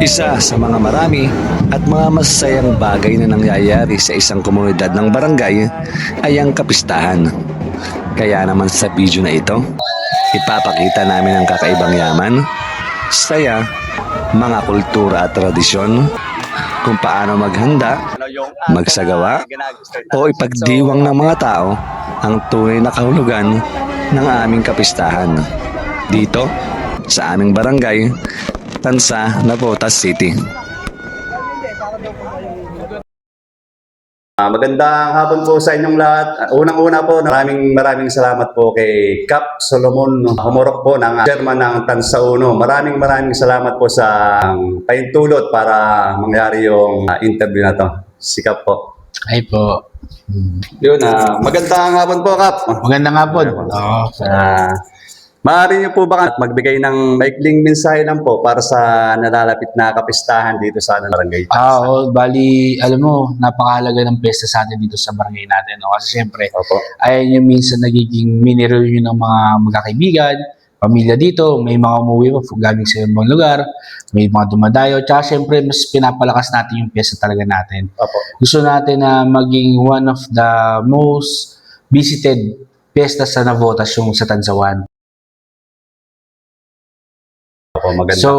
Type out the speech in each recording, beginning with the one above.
Isa sa mga marami at mga masasayang bagay na nangyayari sa isang komunidad ng barangay ay ang kapistahan. Kaya naman sa video na ito, ipapakita namin ang kakaibang yaman, saya, mga kultura at tradisyon, kung paano maghanda, magsagawa, o ipagdiwang ng mga tao ang tunay na kahulugan ng aming kapistahan. Dito, sa aming barangay, Tansa, Navotas City. Magandang hapon po sa inyong lahat. Unang-una po, maraming salamat po kay Cap Solomon Humorok po ng chairman ng Tansa Uno. Maraming salamat po sa paintulot para mangyari yung interview na to. Si Cap po. Ay po. Yun, magandang hapon po, Cap. Magandang hapon. Maaari niyo po ba magbigay ng maikling mensahe lang po para sa nalalapit na kapistahan dito sa barangay? Bali, alam mo, napakahalaga ng pesta sa atin dito sa barangay natin. No? Kasi siyempre, Opo. ayan yung minsan nagiging mini reunion ng mga magkakaibigan, pamilya dito, may mga umuwi pa galing sa ibang lugar, may mga dumadayo, tsaka siyempre, mas pinapalakas natin yung pesta talaga natin. Opo. Gusto natin na maging one of the most visited pesta sa Navotas yung sa Tanzawan. Maganda. So,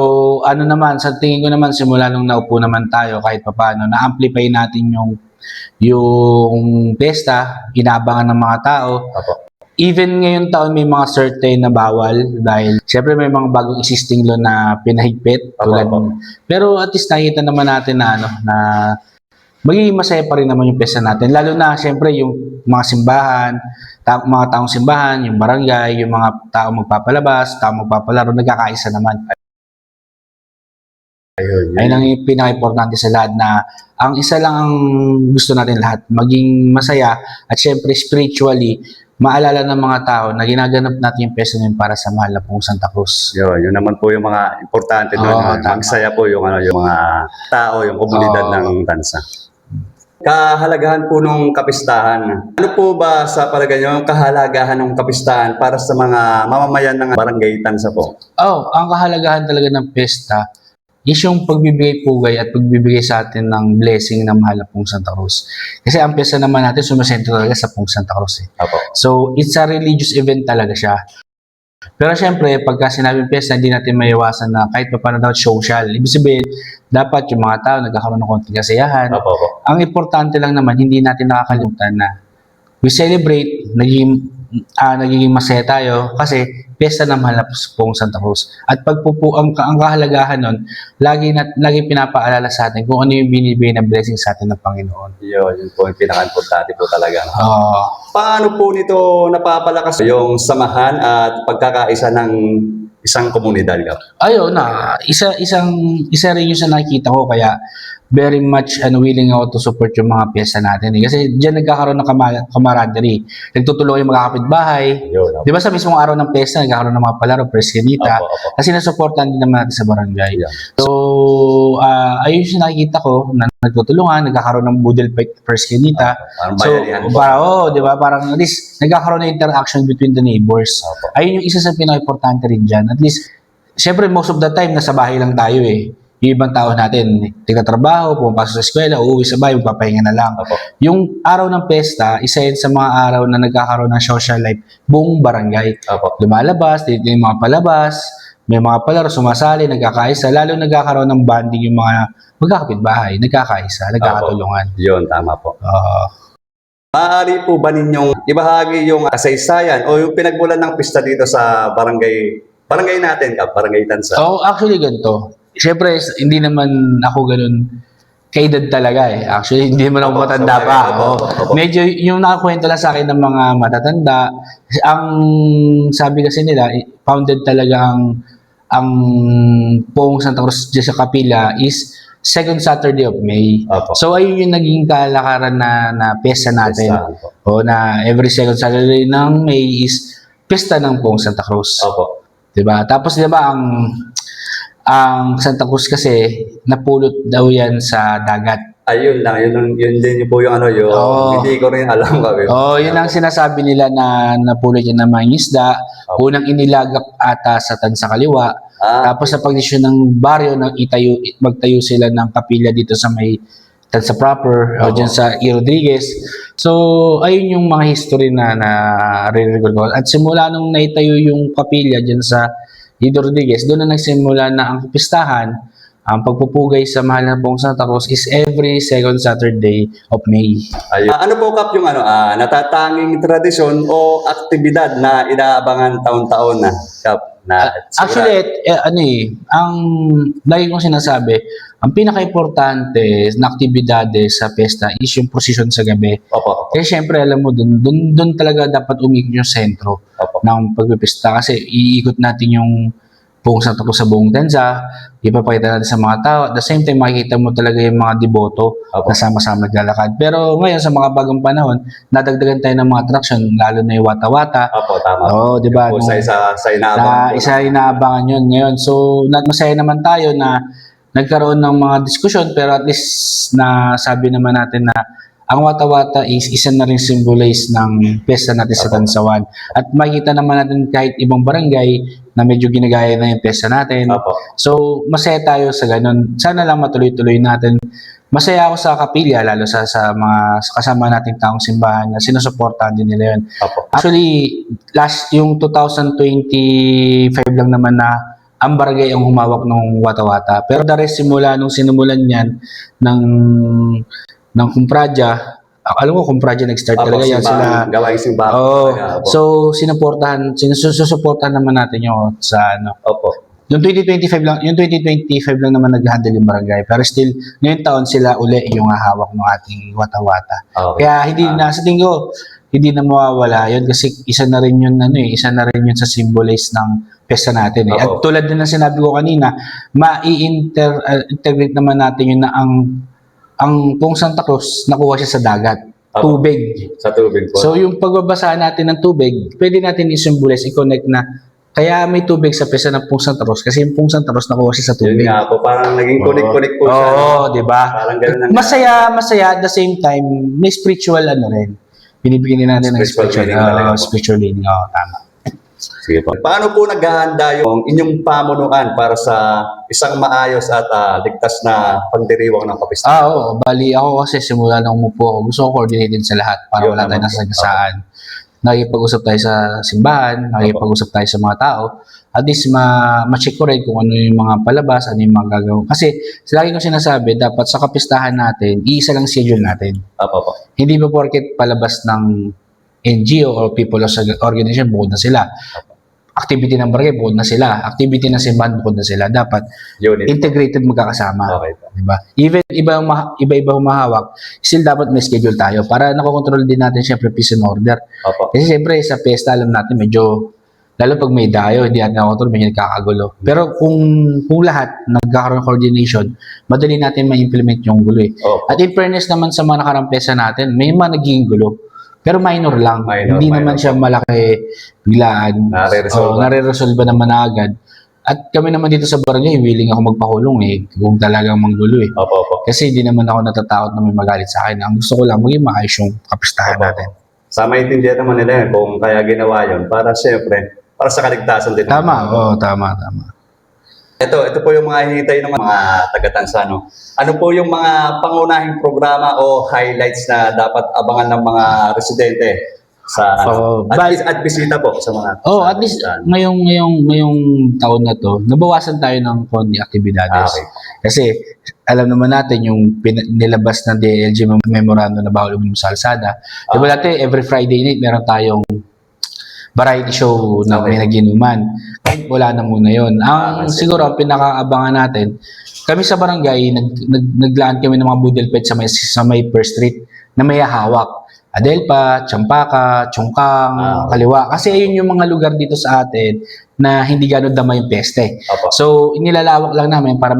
ano naman, sa tingin ko naman, simula nung naupo naman tayo, kahit papaano, na-amplify natin yung pesta, inaabangan ng mga tao. Opo. Even ngayon taon, may mga certain na bawal dahil syempre may mga bagong existing law na pinahigpit. Pero at least nakita naman natin na, na magiging masaya pa rin naman yung pesta natin. Lalo na, syempre, yung mga simbahan, mga taong simbahan, yung barangay, yung mga taong magpapalabas, taong magpapalaro, nagkakaisa naman. Ayun ang pinaka-importante sa lahat na ang isa lang ang gusto natin lahat, maging masaya at syempre spiritually, maalala ng mga tao na ginaganap natin yung pesta namin para sa mahal na pong Santa Cruz. Yun naman po yung mga importante doon. Magsaya po yung mga tao, yung komunidad ng Tansa. Kahalagahan po ng kapistahan. Ano po ba sa palagay nyo yung kahalagahan ng kapistahan para sa mga mamamayan ng barangay Tansa po? Ang kahalagahan talaga ng pesta is yung pagbibigay pugay at pagbibigay sa atin ng blessing ng mahal na pong Santa Cruz. Kasi ang pesta naman natin sumasentro talaga sa pong Santa Cruz. Opo. So, it's a religious event talaga siya. Pero syempre, pagka sinabing pesta, hindi natin maiwasan na kahit pa paano daw social. Ibig sabihin, dapat yung mga tao nagkakaroon ng konting kasiyahan. Opo. Ang importante lang naman, hindi natin nakakalimutan na we celebrate, nagiging masaya tayo kasi pesta ng mahal na pong Santa Cruz. At ang kahalagahan nun, lagi pinapaalala sa atin kung ano yung binibigay na blessing sa atin ng Panginoon. Yun po yung pinaka-importante po talaga. Paano po nito napapalakas yung samahan at pagkakaisa ng isang komunidad? Ayun isa rin yung sa nakikita ko kaya very much willing ako to support yung mga pyesa natin. Kasi diyan nagkakaroon ng camaraderie. Nagtutulungan yung mga kapitbahay. Di ba sa mismong araw ng pyesa, nagkakaroon ng mga palaro, preskinita. Kasi nasuportan din naman natin sa barangay. So, ayun yung nakikita ko na nagtutulungan, nagkakaroon ng budel preskinita. Di ba? Parang at least nagkakaroon ng interaction between the neighbors. Ayun yung isa sa pinaka-importante rin dyan. At least, syempre most of the time, nasa bahay lang tayo eh. Yung ibang tao natin, nagtatrabaho, pumapasok sa eskwela, uuwi sa bahay, magpapahinga na lang. Yung araw ng pesta, isa yun sa mga araw na nagkakaroon ng social life buong barangay. Lumalabas, dito yung mga palabas, may mga palaro, sumasali, nagkakaisa, lalo nagkakaroon ng bonding yung mga magkakapitbahay, nagkakaisa, nagkakatulungan. Yun, tama po. Maaari po ba ninyong ibahagi yung kasaysayan o yung pinagmulan ng pista dito sa barangay natin, barangay Tansa? Actually ganito. Siyempre, hindi naman ako ganun kaedad talaga eh. Actually, hindi naman ako matanda pa. Medyo yung nakakwento lang sa akin ng mga matatanda, ang sabi kasi nila, founded talaga ang Poong Santa Cruz sa Kapila is second Saturday of May. So, ayun yung naging kalakaran na pesta natin. Na every second Saturday ng May is pesta ng Poong Santa Cruz. Diba? Tapos, diba, ang Santa Cruz kasi napulot daw yan sa dagat. Ayun lang, yun din po yung ano, yung Oo. hindi ko rin alam kami. Oh, yun ang sinasabi nila na napulot yan ng mga isda. Unang inilagak ata sa tansa kaliwa. Tapos sa pagdesisyon ng baryo nang magtayo sila ng kapilya dito sa may tansa proper o dyan sa E. Rodriguez. So, ayun yung mga history na re-record ko. At simula nung naitayo yung kapilya dyan sa E. Rodriguez, doon na nagsimula na ang pistahan. Ang pagpupugay sa mahal na pong Santa Cruz is every second Saturday of May. Ayun. Ano po Kap yung ano, natatanging tradisyon o aktibidad na inaabangan taon-taon na Kap? Actually, ang lagi kong sinasabi, ang pinaka-importante na aktibidades sa pesta is yung procession sa gabi. Opo. Kaya syempre, alam mo, dun talaga dapat umikot yung sentro ng pagpipista. Kasi iikot natin yung buong Santa Cruz sa buong Tenza, ipapakita natin sa mga tao. At the same time, makikita mo talaga yung mga deboto na sama-sama naglalakad. Pero ngayon, sa mga bagong panahon, nadagdagan tayo ng mga attraction, lalo na yung wata-wata. Opo, tama. Oo, di ba? Sa inaabangan. Isa inaabangan yun ngayon. So, masaya naman tayo na nagkaroon ng mga diskusyon, pero at least na sabi naman natin na ang wata-wata is isa na rin symbolize ng pesta natin sa Tansawan. At makikita naman natin kahit ibang barangay na medyo ginagaya na yung pesta natin. So, masaya tayo sa ganun. Sana lang matuloy-tuloy natin. Masaya ako sa kapilya, lalo sa mga kasama nating taong simbahan na sinusuportahan din nila yun. Actually, yung 2025 lang naman na ang barangay ang humawak ng wata-wata. Pero the rest, simula nung sinimulan yan ng Kumpradya, alam mo, Kumpradya nag-start talaga yan sila. Gawaing simbahan. So, sinusuportahan naman natin yung sa ano. Yung 2025 lang naman nag-handle yung barangay. Pero still, ngayong taon sila uli yung hahawak ng ating wata-wata. Kaya sa tingin ko, hindi na mawawala yun kasi isa na rin yun sa symbolize ng pesta natin eh. At tulad din ng sinabi ko kanina, ma-integrate naman natin yun na ang pong Santa Cruz nakuha siya sa dagat. Tubig. Sa tubig po. So yung pagbabasa natin ng tubig, pwede natin i-symbolize, i-connect na kaya may tubig sa pesta ng pong Santa Cruz kasi yung pong Santa Cruz nakuha siya sa tubig. Yun nga po, parang naging connect po siya. Oo, di ba? Parang ganun Masaya at the same time, may spiritual natin. Binibigyan din natin ng spiritual meaning. Oo, tama. Sige po. Paano po naghahanda yung inyong pamunuan para sa isang maayos at ligtas na pagdiriwang ng kapistahan? Oo. Bali, ako kasi simula nang umupo ako, gusto ko coordinated sa lahat para wala tayong nasagasaan. Nakikipag-usap tayo sa simbahan, nakikipag-usap tayo sa mga tao. At least, ma-check ko rin kung ano yung mga palabas, ano yung mga gagawin. Kasi, lagi ko sinasabi, dapat sa kapistahan natin, iisa lang schedule natin. Hindi ba porket palabas ng NGO or People's Organization, bukod na sila. Activity ng barangay, bukod na sila. Activity ng simbahan, bukod na sila. Dapat integrated magkakasama. Diba? Even iba-iba humahawak, still dapat may schedule tayo para nakokontrol din natin syempre peace and order. Kasi syempre sa pesta, alam natin medyo, lalo pag may dayo, hindi natin nakokontrol, medyo nagkakagulo. Pero kung lahat nagkakaroon ng coordination, madali natin ma-implement yung gulo eh. At in fairness naman sa mga nakarang pesta natin, may mga naging gulo. Pero minor lang. Hindi naman siya malaki biglaan. Nare-resolve naman na agad. At kami naman dito sa barangay, willing ako magpahulong eh. Kung talagang manggulo eh. Kasi hindi naman ako natatakot na may magalit sa akin. Ang gusto ko lang, maging maayos yung kapistahan natin. Sa maintindihan naman nila yun, kung kaya ginawa yun, para siyempre, para sa kaligtasan din. Tama. Ito po yung mga hinihintay ng mga taga-Tansa, no? Ano po yung mga pangunahing programa o highlights na dapat abangan ng mga residente sa at bisita po sa mga at least ngayong taon na to, nabawasan tayo ng konti aktibidades. Kasi alam naman natin yung nilabas ng DLG memorandum na bawal uminom sa kalsada. Diba dati every Friday night meron tayong variety show na may naginuman. Kahit wala na muna yun. Siguro, ang pinakaabangan natin, kami sa barangay, naglaan kami ng mga budel pet sa may First Street na may hawak. Adelpa, Champaka, Chongkang, Kaliwa. Kasi ayun yung mga lugar dito sa atin na hindi gano'n dama yung peste. So, inilalawak lang namin para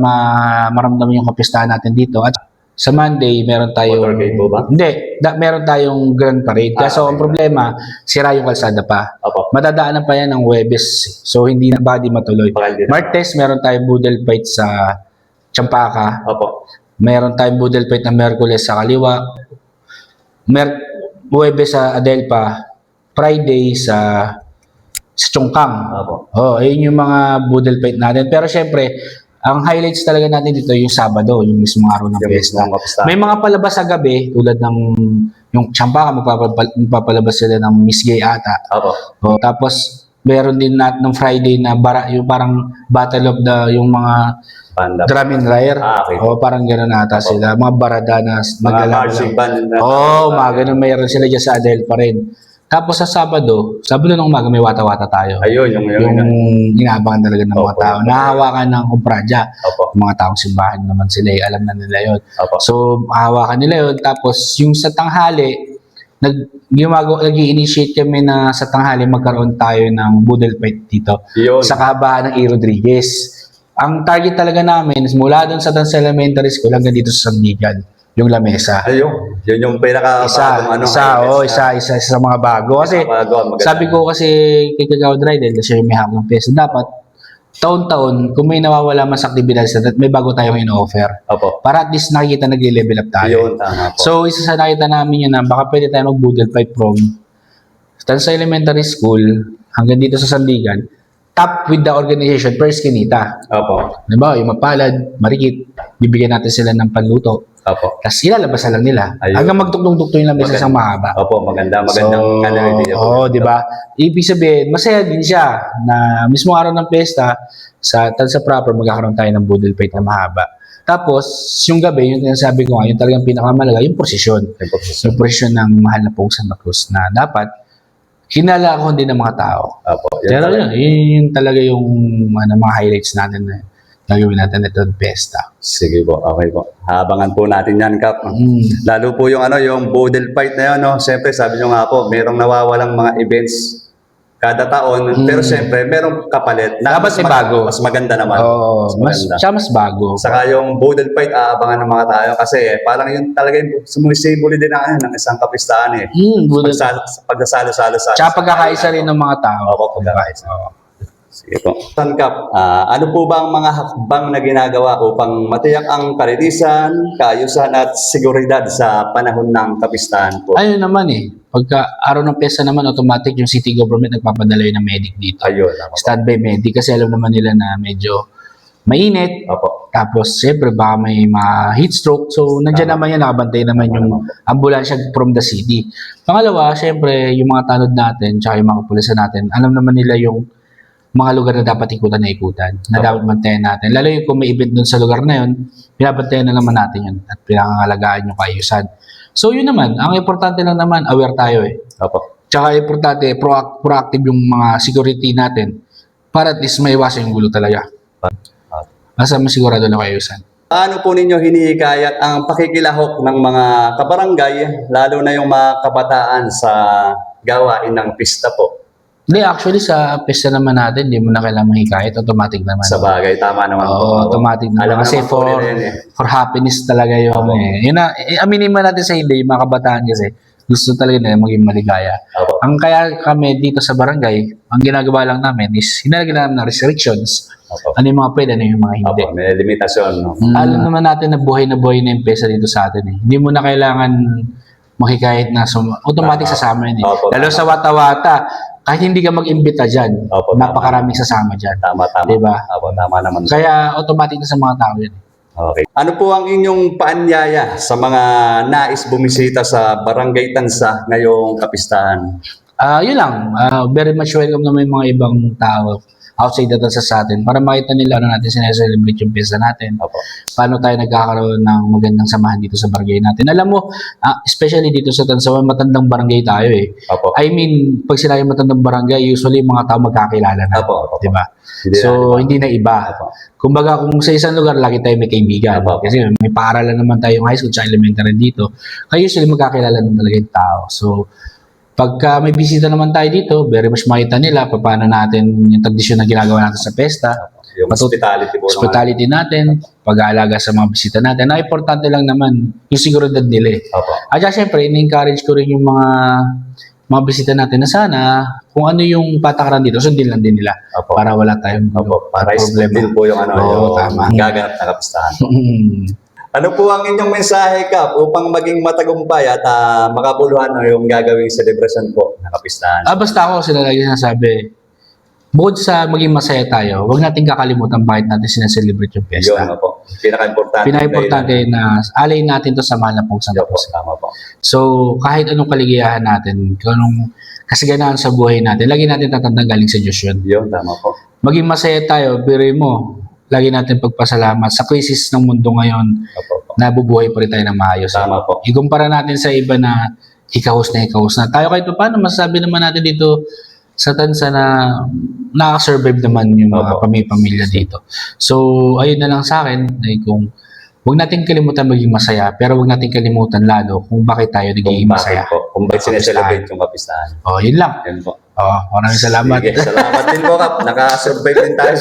maramdaman yung kapistahan natin dito. At sa Monday, meron tayong... Motorcade po ba? Hindi. Meron tayong Grand Parade. Kaso ang problema, sira yung kalsada pa. Madadaanan pa yan ng Huwebes. So, hindi matuloy. Martes, meron tayong Budel Fight sa Champaka. Meron tayong Boodle Fight na Merkules sa kaliwa. Huwebes sa Adelpa. Friday sa Chongkang. Opo. Ayun yung mga Boodle Fight natin. Pero syempre, ang highlights talaga natin dito yung Sabado, yung mismong araw ng Yung piyesta. mismong kapistahan. May mga palabas sa gabi, tulad ng yung Champaka, magpapalabas sila ng Miss Gay ata. Opo. Tapos, meron din natin ng Friday na yung parang Battle of yung mga Banda. drum and lyre. Okay. Parang gano'n ata sila. Mga barada na Mga naglalaban marching lang. band. Mga ganun, mayroon sila dyan sa Adelpa rin. Tapos sa Sabado ng umaga may wata-wata tayo. Ayun, Yung yung inaabangan talaga ng mga Opo, tao. Nahahawakan ng kumpradya. Opo. Mga taong simbahan naman sila, alam na nila yun. Opo. So, mahahawakan nila yun. Tapos, yung sa tanghali, nag-i-initiate kami na sa tanghali magkaroon tayo ng Boodle Fight dito. Yun. Sa kahabaan ng E. Rodriguez. Ang target talaga namin is mula doon sa Tansa Elementary School hanggang dito sa Sandigan, yung lamesa. Ayun. Yun yung pinaka-bagong Isa sa mga bago. Kasi, sabi ko kasi kay Kagawad Rydel, kasi may hawak ng peso, dapat taon-taon, kung may nawawala man sa aktibidad, may bago tayong in-offer. Opo. Para at least nakikita nag-level up tayo. Yun, tama po. So, isa sa nakita namin yun na baka pwede tayo mag-Boodle Fight from Tansa Elementary School hanggang dito sa Sandigan, top with the organization per skinita. Opo. Diba, yung mapalad, marikit, bibigyan natin sila ng panluto. Opo. Tapos ilalabas na lang nila. Ayun. Hanggang magtuktong-tukto yung lamesa sa mahaba. Opo, magandang idea po. di ba? Ibig sabihin, masaya din siya na mismo araw ng pesta sa Tansa proper magkakaroon tayo ng Boodle Fight na mahaba. Tapos, yung gabi, yung sinasabi ko nga, yung talagang pinakamalaga, yung prosesyon. Yung prosesyon ng mahal na pong Santa Cruz na dapat hinala ako din ng mga tao. Opo. Pero yun talaga yung mga highlights natin na gagawin natin ito ng pesta. Sige po, okay po. Habangan po natin yan, Kap. Lalo po yung Boodle Fight na yun, no? Siyempre, sabi nyo nga po, merong nawawalang mga events kada taon. Pero siyempre, merong kapalit. Na Dapat may bago. Mas maganda naman. Mas bago. Saka yung Boodle Fight, aabangan ng mga tayo. Kasi parang yun talaga yung sumisibuli din ng isang kapistahan eh. Pagsasalo-salo sa... Tsaka pagkakaisa rin ng mga tao. Opo, pagkakaisa. Sige po. Kap, ano po ba ang mga hakbang na ginagawa upang matiyak ang kalinisan, kaayusan at seguridad sa panahon ng kapistahan po? Ayun naman pagka araw ng pesta naman, automatic yung city government nagpapadala yun ng medic dito. Ayun. Standby medic kasi alam naman nila na medyo mainit. Opo. Tapos, siyempre, baka may heat stroke. So, nandiyan naman yan, nakabantay naman yung ambulansya from the city. Pangalawa, siyempre, yung mga tanod natin, tsaka yung mga kapulisan natin, alam naman nila yung mga lugar na dapat ikutan, na dapat bantayan natin. Lalo yung kung may event dun sa lugar na yun, pinabantayan na naman natin yun at pinangangalagaan yung kaayusan. So, yun naman, ang importante lang naman, aware tayo Opo. Tsaka importante, proactive yung mga security natin para at least maiwasan yung gulo talaga. Basta masigurado na kaayusan. Paano po ninyo hinihikayat ang pakikilahok ng mga kabarangay, lalo na yung mga kabataan sa gawain ng pista po? Hindi, actually sa pesta naman natin, hindi mo na kailangan mahikayat, automatic naman. Sa bagay, tama naman po. Automatic naman. Alam Kasi naman po nila yun for happiness talaga yung Yun na, aminin mo natin sa hindi, yung mga kabataan kasi gusto talaga nila maging maligaya. Opo. Ang kaya kami dito sa barangay, ang ginagawa lang namin is hinalagyan namin ng restrictions. Opo. Ano yung mga pwede, ano yung mga hindi. Opo, may limitasyon. No? Alam naman natin na buhay na pesa dito sa atin. Hindi mo na kailangan makikahit na automatic sasama yun Opo, Lalo sa wata-wata, kahit hindi ka mag-imbita dyan, Opo, napakaraming sasama dyan. Tama. Diba? Opo, tama naman. Kaya automatic na sa mga tao yun. Okay. Ano po ang inyong paanyaya sa mga nais bumisita sa Barangay Tansa ngayong kapistahan? Yun lang. Very much welcome na may mga ibang tao outside the Tansa sa atin para makita nila ano natin sineselebrate yung pesta natin. Opo. Paano tayo nagkakaroon ng magandang samahan dito sa barangay natin. Alam mo, especially dito sa Tansa, matandang barangay tayo Opo. I mean, pag sila yung matandang barangay, usually mga tao magkakilala na. Opo. Diba? Hindi na iba. Opo. Kumbaga, kung sa isang lugar, lagi tayo may kaibigan. Opo. Kasi may paaralan naman tayong high school at elementary dito. Kaya usually magkakilala na talaga yung tao. So, pagka may bisita naman tayo dito, very much makita nila paano natin yung tradisyon na ginagawa natin sa pesta. Yung hospitality po. Hospitality natin, pag-aalaga sa mga bisita natin. Na importante lang naman yung seguridad nila. Opo. At syempre, in-encourage ko rin yung mga bisita natin na sana kung ano yung patakaran dito, sundin lang din nila. Opo. Para wala tayong Opo. Para problema. din po yung Oo, tama. gaganap na kapistahan. Ano po ang inyong mensahe, Kap, upang maging matagumpay at makabuluhan yung gagawing celebration po ng kapistahan? Basta ako sila lagi sinasabi, bukod sa maging masaya tayo, huwag natin kakalimutan bakit natin sinaselebrate yung Yun piyesta. nga po. Pinaka-importante. Pinaka-importante na alayin natin to sa mahal na pong Santa Yun po, Cruz. tama po. So, kahit anong kaligayahan natin, kung anong kasiganahan sa buhay natin, lagi natin tatandang galing sa Diyos yun. Yun, tama po. Maging masaya tayo, biruin mo, lagi natin pagpasalamat sa krisis ng mundo ngayon, Opo, po. nabubuhay pa rin tayo ng maayos. Tama po. Ikumpara natin sa iba na hikahos na. Tayo kahit pa paano, masasabi naman natin dito sa Tansa na nakaka-survive naman yung mga Opo. pamilya dito. So, ayun na lang sa akin, ay kung huwag natin kalimutan maging masaya, pero huwag natin kalimutan lalo kung bakit tayo nagiging Kung masaya. bakit po. Kung bakit sineselebrate yung kapistahan. Yun lang. Yun po. Maraming salamat. Sige, salamat din po, Kap. Naka-survive din tayo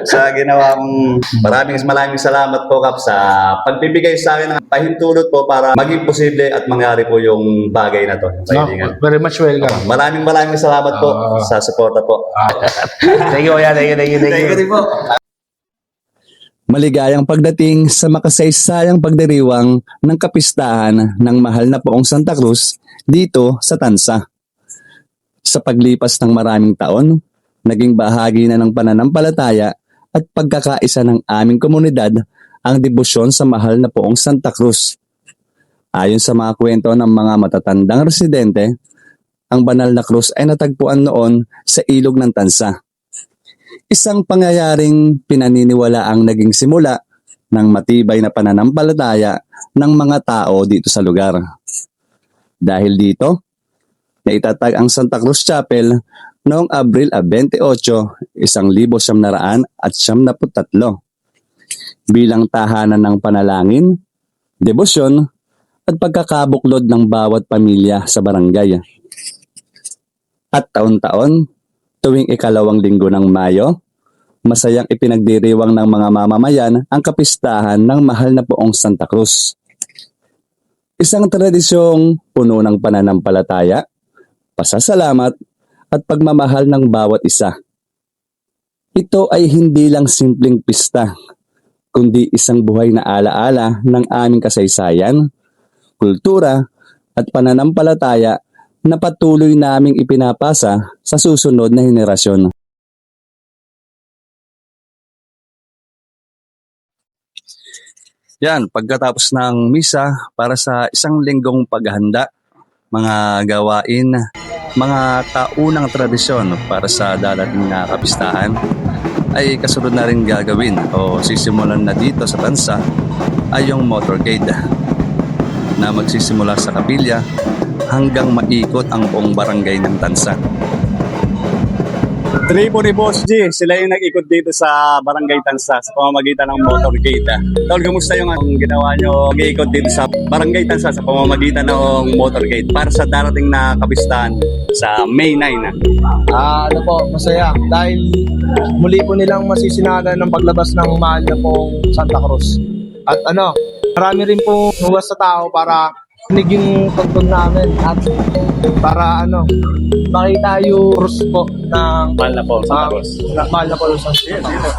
sa ginawa mong. Maraming salamat po, Kap, sa pagbibigay sa akin ng pahintulot po para maging posible at mangyari po yung bagay na to. Yung kailangan. Very much welcome. Maraming salamat po sa suporta po. Thank you, Thank you. Thank you rin po. Maligayang pagdating sa makasaysayang pagdiriwang ng kapistahan ng mahal na poong Santa Cruz dito sa Tansa. Sa paglipas ng maraming taon, naging bahagi na ng pananampalataya at pagkakaisa ng aming komunidad ang debosyon sa mahal na poong Santa Cruz. Ayon sa mga kwento ng mga matatandang residente, ang banal na krus ay natagpuan noon sa ilog ng Tansa. Isang pangyayaring pinaniniwala ang naging simula ng matibay na pananampalataya ng mga tao dito sa lugar. Dahil dito, naitatag ang Santa Cruz Chapel noong Abril 28, 1973 bilang tahanan ng panalangin, debosyon at pagkakabuklod ng bawat pamilya sa barangay. At taon-taon, tuwing ikalawang linggo ng Mayo, masayang ipinagdiriwang ng mga mamamayan ang kapistahan ng mahal na poong Santa Cruz. Isang tradisyong puno ng pananampalataya, pasasalamat at pagmamahal ng bawat isa. Ito ay hindi lang simpleng pista, kundi isang buhay na alaala ng aming kasaysayan, kultura at pananampalataya na patuloy naming ipinapasa sa susunod na henerasyon. Yan, pagkatapos ng misa para sa isang linggong paghahanda, mga gawain, mga taunang tradisyon para sa darating na kapistahan ay kasunod na rin gagawin o sisimulan na dito sa Tansa ay yung motorcade na magsisimula sa kapilya hanggang maikot ang buong barangay ng Tansa. Tribo ni Boss G, sila yung nag-ikot dito sa Barangay Tansa sa pamamagitan ng motorcade. Tol, kumusta yung ginawa nyo mag-ikot dito sa Barangay Tansa sa pamamagitan ng motorcade para sa darating na kapistahan sa May 9? Ano po, masaya. Dahil muli po nilang masisinanan ng paglabas ng mahal na pong Santa Cruz. At marami rin po huwas sa tao para rinig yung tugtog namin at para makita yung krus po ng Mahal na po, Santa Cruz. mahal na po ng Santa Cruz.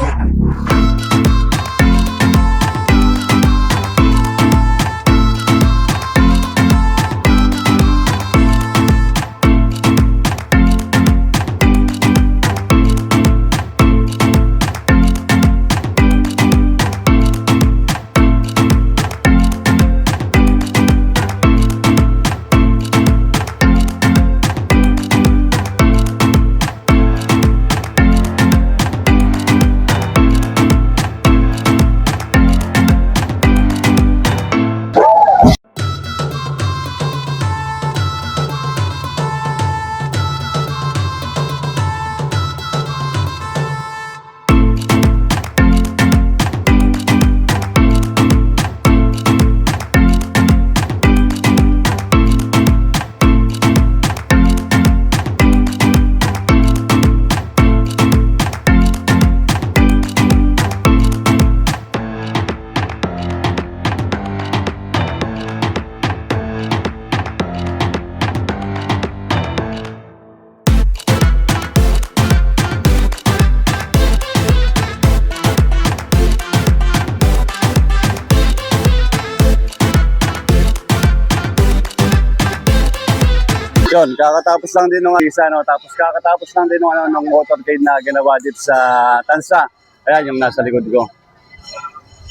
Yun, kakatapos lang din nung isa, no? Tapos kakatapos lang din nung motorcade na ginawa dito sa Tansa. Ayan, yung nasa likod ko.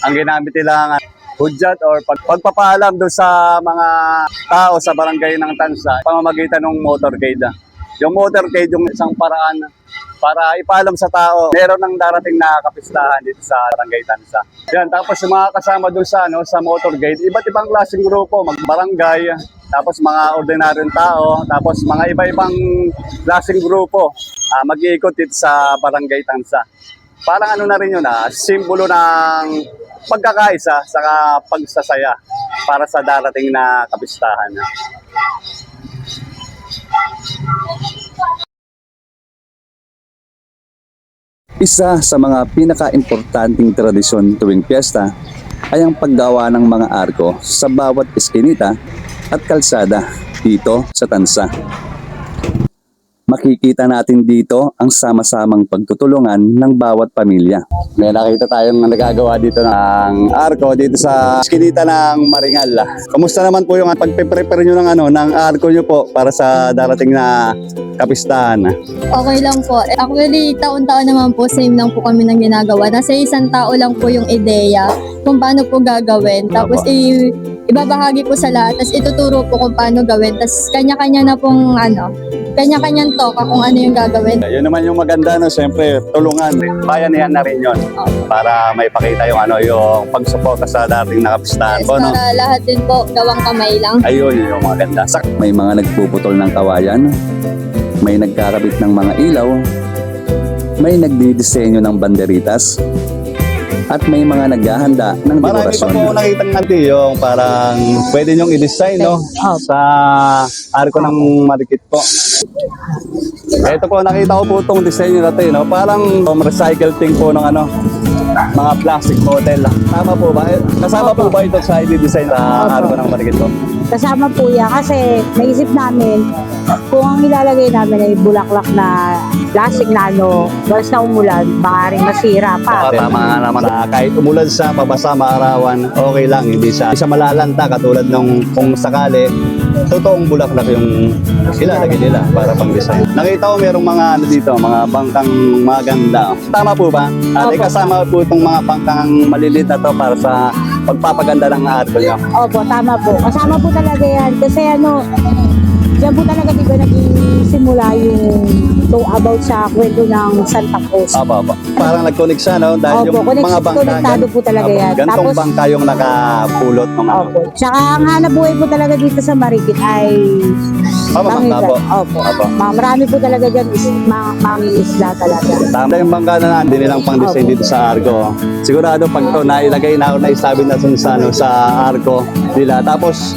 Ang ginamit nila hudyat or pagpapaalam doon sa mga tao sa barangay ng Tansa, pamamagitan ng motorcade. Yung motorcade, yung isang paraan para ipaalam sa tao, meron ng darating na kapistahan dito sa barangay Tansa. Yan, tapos yung mga kasama doon sa motorcade, iba't ibang klaseng grupo, magbarangay, tapos mga ordinaryong tao, tapos mga iba-ibang klaseng grupo mag-iikot dito sa barangay Tansa. Parang ano na rin yun, simbolo ng pagkakaisa sa pagsasaya para sa darating na kapistahan. Isa sa mga pinaka-importanting tradisyon tuwing piyesta ay ang paggawa ng mga arko sa bawat eskinita at kalsada dito sa Tansa. Makikita natin dito ang sama-samang pagtutulungan ng bawat pamilya. May nakita tayong nagagawa dito ng arko dito sa eskinita ng Maringal. Kamusta naman po yung pagpe-prepare nyo ng arko nyo po para sa darating na kapistahan? Okay lang po. Actually, taon-taon naman po, same lang po kami ng ginagawa. Nasa isang tao lang po yung ideya kung paano po gagawin. Tapos ibabahagi po sa lahat. Tapos ituturo po kung paano gawin. Tapos kanya-kanya na pong kanya-kanyang toka kung ano yung gagawin. Yun naman yung maganda, no? Siyempre, tulungan. Bayanihan na rin yun. Para may pakita yung yung pagsuporta sa dating na kapistahan Yes, po, no? para lahat din po gawang kamay lang. Ayun, yun yung maganda. May mga nagpuputol ng kawayan, may nagkakabit ng mga ilaw, may nagdidisenyo ng banderitas, at may mga naghahanda ng Marami pa dekorasyon. po nakitang natin yung parang pwede nyong i-design, no? Sa arko ng marikit po. Ito po, nakita ko po itong design natin, no? Parang recycle thing po ng mga plastic bottle. Tama po ba? Kasama po ba ito sa i-design sa arko ng marikit po? Kasama po yan kasi naisip namin kung ang ilalagay namin ay bulaklak na plastic na once na umulan, baka rin masira pa. Tama nga naman na kahit umulan sa mabasa, maarawan, okay lang. Hindi siya malalanta katulad nung kung sakali, totoong bulaklak yung ilalagay nila para pang design. Nakita ko merong mga dito, mga bangkang maganda. Tama po ba? At Opo. kasama po itong mga bangkang maliliit na to para sa pagpapaganda ng arko niyo. Opo, tama po. Kasama po talaga yan kasi diyan po talaga di ba naging simula yung about sa kwento ng Santa Cruz. Aba. Parang nag-connect siya, no? Dahil Opo, yung mga bangka. konektado po talaga yan. Gantong bangka yung nakapulot ng Opo. Tsaka ang hanap buhay po talaga dito sa Marikit ay Pamamangka po. Opo. Opo. Marami po talaga dyan mga isla talaga. Tama yung bangka na hindi nilang pang-design dito sa arko. Sigurado pag ito nailagay na naisabi na sa arko nila. Tapos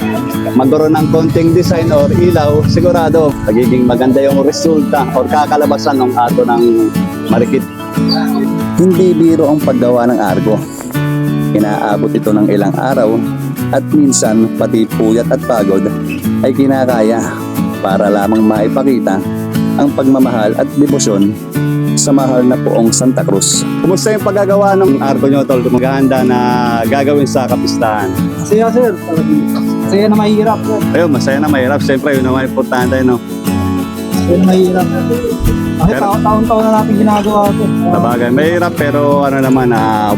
magkaroon ng konting design or ilaw, sigurado magiging maganda yung resulta or kakalabasan ng arko ng Marikit. Hindi biro ang paggawa ng arko. Inaabot ito ng ilang araw at minsan pati puyat at pagod ay kinakaya para lamang maipakita ang pagmamahal at debosyon sa mahal na poong Santa Cruz. Kumusta yung paggagawa ng arko nyo, tol? Maghahanda na gagawin sa kapistahan. Masaya sir, masaya na mahirap po. Ayun, masaya na mahirap. Siyempre, yun naman importante, no? Masaya na mahirap. Kasi Pero- taon-taon na natin ginagawa ito. Sabagay, mahirap pero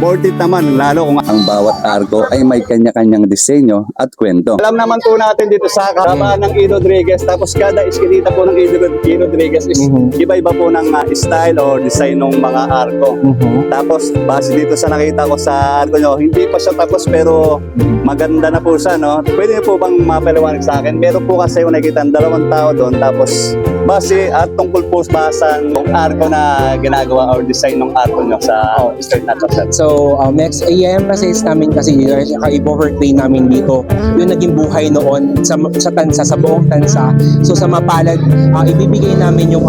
worth it naman. Lalo kung Ang bawat arko ay may kanya-kanyang disenyo at kwento. alam naman po natin dito sa kahabaan ng Ido Rodriguez, tapos kada iskinita po ng Ido Rodriguez is iba-iba po ng style or design ng mga arko. Tapos base dito sa nakita ko sa arko nyo, hindi pa siya tapos pero maganda na po siya, no? Pwede niyo po bang mapaliwanag sa akin? Meron po kasi yung nakikita dalawang tao doon, tapos base at tungkol po sa ng arko na ginagawa or design ng arko nyo sa street na to. So, next AM process namin kasi i-overplay namin dito yung naging buhay noon sa Tansa, sa buong Tansa. So, sa mapalad, ibibigay namin yung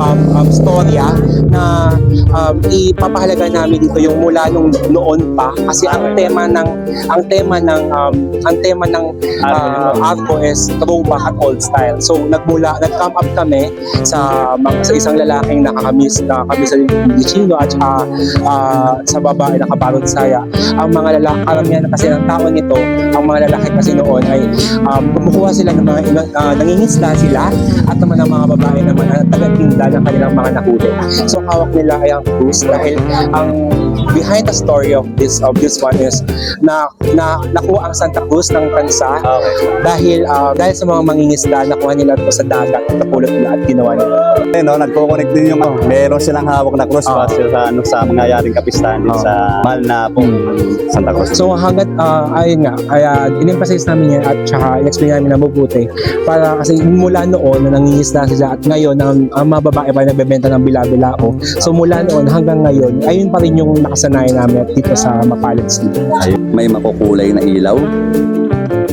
storya na ipapahalaga namin dito yung mula nung noon pa kasi ang tema ng ang tema ng Arco is throwback at old style. So nag-come up kami sa isang lalaking nakakamis sa Chino at sa babae na kabarod saya. Ang mga lalaki, karamihan kasi ng tao nito, ang mga lalaki kasi noon ay kumukuha sila ng mga nangingisla sila at naman ang mga babae naman ang tagatinda ng kanilang mga nahuli. So ang hawak nila ay ang cruise dahil ang behind the story of this one is na nakuha ang Santa Cruz ng Tansa dahil sa mga mangingisda nakuha nila ito sa dagat at napulot nila at ginawa nila. Nagko-connect din yung meron silang hawak na cross sa mangyayaring kapistahan din sa mahal na pong Santa Cruz. So hanggat ayun nga, kaya in-emphasize namin yan at saka in-explain namin na mabuti para kasi mula noon na nangingisda sila at ngayon ang mga babae pa nagbebenta ng bila-bilao. So mula noon hanggang ngayon, ayun pa rin yung nakasanayan namin dito sa Mapalad City. May makukulay na ilaw,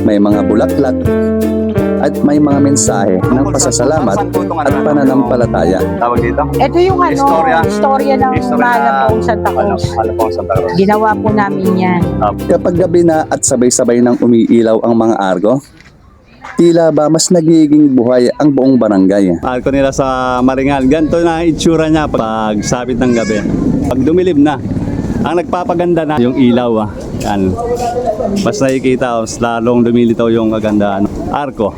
may mga bulaklak, at may mga mensahe ng pasasalamat at pananampalataya. Tawag dito? Ito yung istorya ng Malapong Santa Cruz. Malapong Santa Cruz. Ginawa po namin yan. Kapag gabi na at sabay-sabay nang umiilaw ang mga argo, tila ba mas nagiging buhay ang buong barangay. Arko nila sa Maringal. Ganito na ang itsura niya pag sabit ng gabi. Pag dumilim na, ang nagpapaganda na yung ilaw. Yan. Mas nakikita, lalong lumilitaw yung kagandaan. Arko.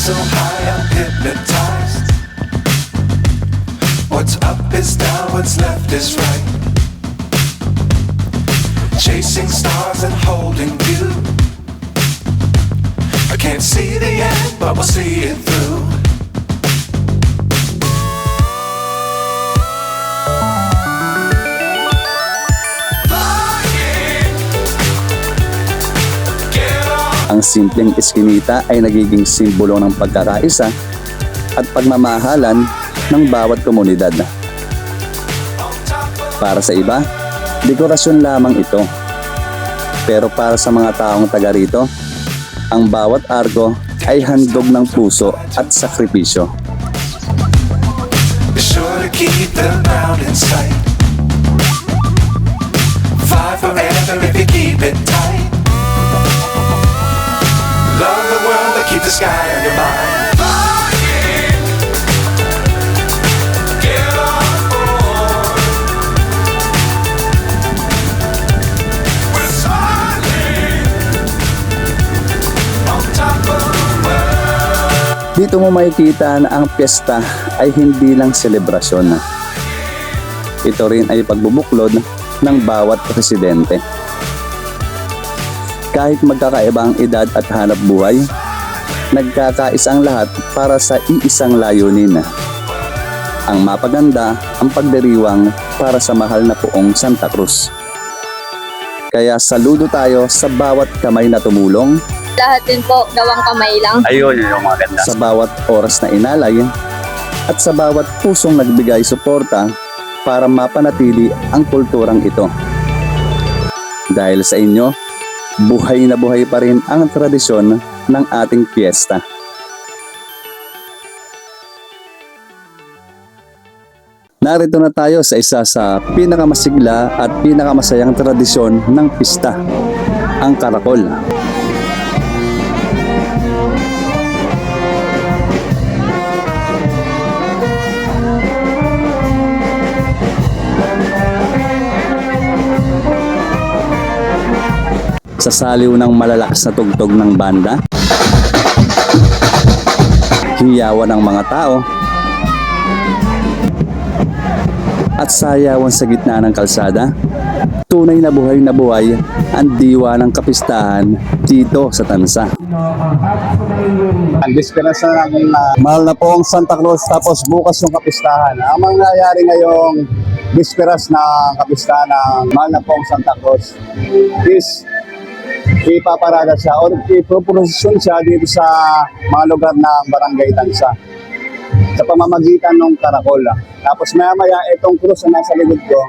So high I'm hypnotized. What's up is down, what's left is right. Chasing stars and holding you. I can't see the end, but we'll see it through. Ang simpleng eskinita ay nagiging simbolo ng pagkakaisa at pagmamahalan ng bawat komunidad. Para sa iba, dekorasyon lamang ito. Pero para sa mga taong taga rito, ang bawat arko ay handog ng puso at sakripisyo. Be sure to keep the ground in sight. Fly forever if you keep it tight. Love the world, but keep the sky on your mind. Flying, get on board. We're soaring on top of the world. Dito mo makikita na ang piyesta ay hindi lang selebrasyon. Ito rin ay pagbubuklod ng bawat residente. Kahit magkakaiba ang edad at hanap buhay, nagkakaisa ang lahat para sa iisang layunin. Ang mapaganda, ang pagdiriwang para sa mahal na poong Santa Cruz. Kaya saludo tayo sa bawat kamay na tumulong, Lahat din po, gawang kamay lang. Ayun, yung mga ganda. sa bawat oras na inalay, at sa bawat pusong nagbigay suporta para mapanatili ang kulturang ito. Dahil sa inyo, buhay na buhay pa rin ang tradisyon ng ating piyesta. Narito na tayo sa isa sa pinakamasigla at pinakamasayang tradisyon ng pista, ang karakol. Sa saliw ng malalakas na tugtog ng banda, hiyawan ng mga tao, at sayawan sa gitna ng kalsada, tunay na buhay ang diwa ng kapistahan dito sa Tansa. Ang disperas na ng mahal na poong Santa Cruz, tapos bukas yung kapistahan. Ang mangyayari ngayong disperas na kapistahan ng mahal na poong Santa Cruz is ipaparada siya o ipoprosesyon siya dito sa mga lugar ng Barangay Tansa sa pamamagitan ng karakol. Tapos maya-maya itong krus na nasa likod ko,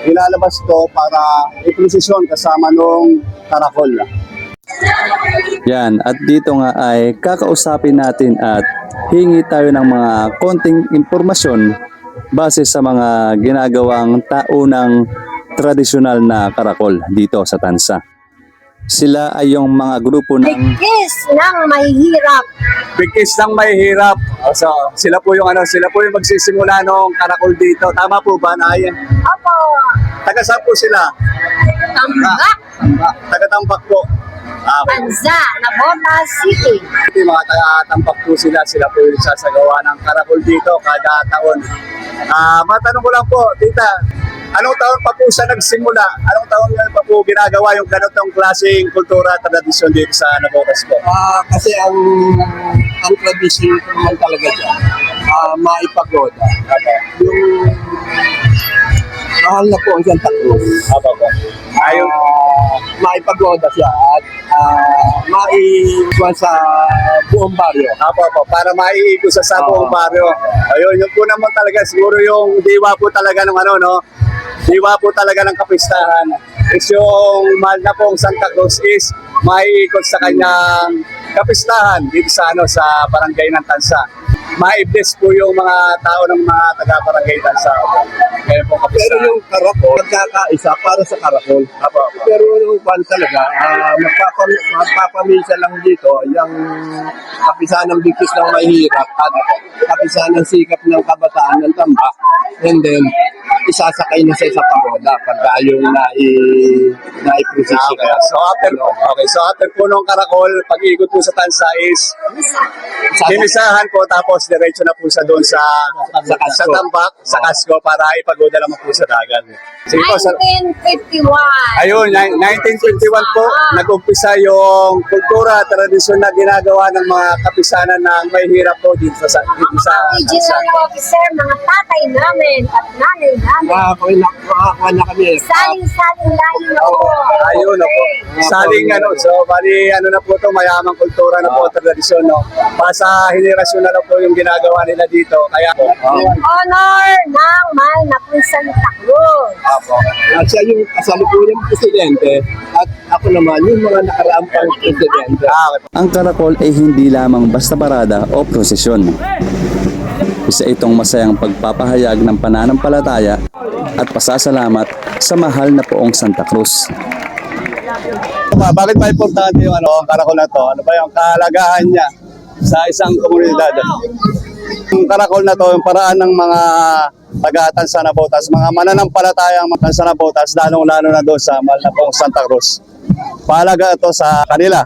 ilalabas to para iprosesyon kasama nung karakol. Yan, at dito nga ay kakausapin natin at hingi tayo ng mga konting impormasyon base sa mga ginagawang taunang tradisyonal na karakol dito sa Tansa. Sila ay yung mga grupo ng Bigkis ng mahihirap. Bigkis ng mahihirap. So, sila po yung magsisimula ng karakol dito. Tama po ba, Nay? Opo. Taga saan po sila? Tambak. Taga-Tambak po. Okay. Tanza. Navotas City. Mga taga-Tambak po sila. Sila po yung sasagawa ng karakol dito kada taon. Matanong ko lang po, tita, anong taon pa po siya nagsimula? Anong taon pa po ginagawa yung ganitong klaseng kultura at tradisyon dito sa Navotas po? Kasi ang tradisyon ko naman talaga dyan, maipagoda. Yung mahal na po ang Santa Cruz. Apo po. Ayun. Maipagoda siya at maiwan sa buong baryo. Apo, para maiikot sa buong baryo. Ayun, yun po naman talaga, siguro yung diwa po talaga ng diwa po talaga ng kapistahan. Is yung mahal na pong Santa Cruz is maiikot sa kanyang kapistahan dito sa barangay ng Tansa. Ma-bless po yung mga tao ng mga taga-barangay Tansa. Kaya po kapistahan. Pero yung karakol, nagkakaisa para sa karakol. Apo. Pero yung pan talaga, magpapamisa lang dito, yung kapisahan ng bigkis ng mahirap at kapisahan ng sikap ng kabataan ng Tambak. And then, isasakay na sa pagoda pagka yung naiprosesyo. So after po nung karakol, pag-ikot po sa Tansa is dinisahan po tapos diretso na po sa doon sa Tambak, sa Casco para ipagoda naman po sa dagat. Sige po, 1951. ayun, 1951 po, nag-umpisa yung kultura, tradisyon na ginagawa ng mga kapisanan ng may hirap po dito sa Regional officer, mga tatay namin at nanay namin. Makakuha na kami. Saling-saling layo na po. Ayun na po. Saling so bali na po to, mayamang kultura na po, tradisyon Basta henerasyon na po yung ginagawa nila dito. Kaya po. In honor ng mahal na po Santa Cruz. At siya yung kasalukuyang presidente at ako naman yung mga nakaraang pang presidente. ang karakol ay hindi lamang basta parada o prosesyon. Isa itong masayang pagpapahayag ng pananampalataya at pasasalamat sa mahal na poong Santa Cruz. Bakit ba importante yung ang karakol na to? Ano ba yung kahalagahan niya sa isang komunidad? Yung karakol na to, yung paraan ng mga taga-Tansa Navotas, mga mananampalatayang Tansa Navotas, lalong-lalo na doon sa mahal na poong Santa Cruz. Pahalaga ito sa kanila.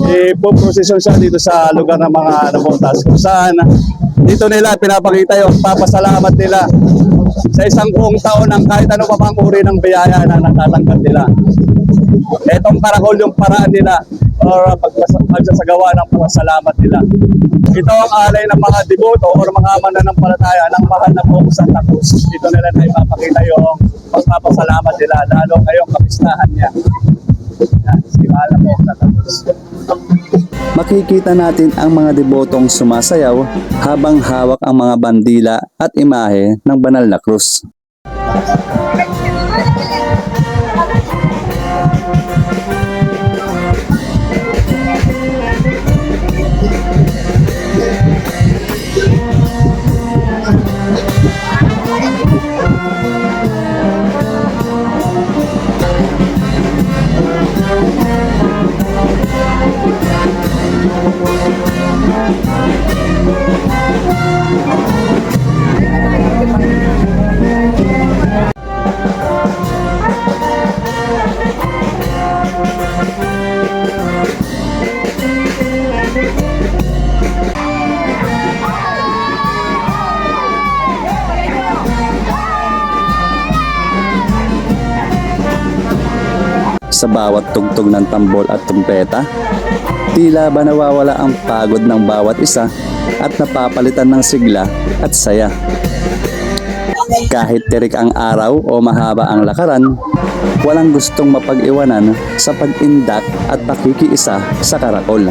Ipoprosesyon siya dito sa lugar ng mga Navotas kung saan dito nila pinapakita yung papasalamat nila sa isang buong taon ng kahit ano pa pang uri ng biyaya na natatanggap nila. Etong karakol yung paraan nila or pagsasagawa ng pasalamat nila. Ito ang alay ng mga deboto or mga mananampalataya ng mahal na poong Santa Cruz. Ito nila na ipapakita yung pagpapasalamat nila lalo ngayong kapistahan niya. Yan, si mahal na poong Santa Cruz. Makikita natin ang mga debotong sumasayaw habang hawak ang mga bandila at imahe ng banal na krus. Sa bawat tugtog ng tambol at trumpeta, tila ba nawawala ang pagod ng bawat isa at napapalitan ng sigla at saya. Kahit tirik ang araw o mahaba ang lakaran, walang gustong mapag-iwanan sa pag-indak at pakikiisa sa karakol.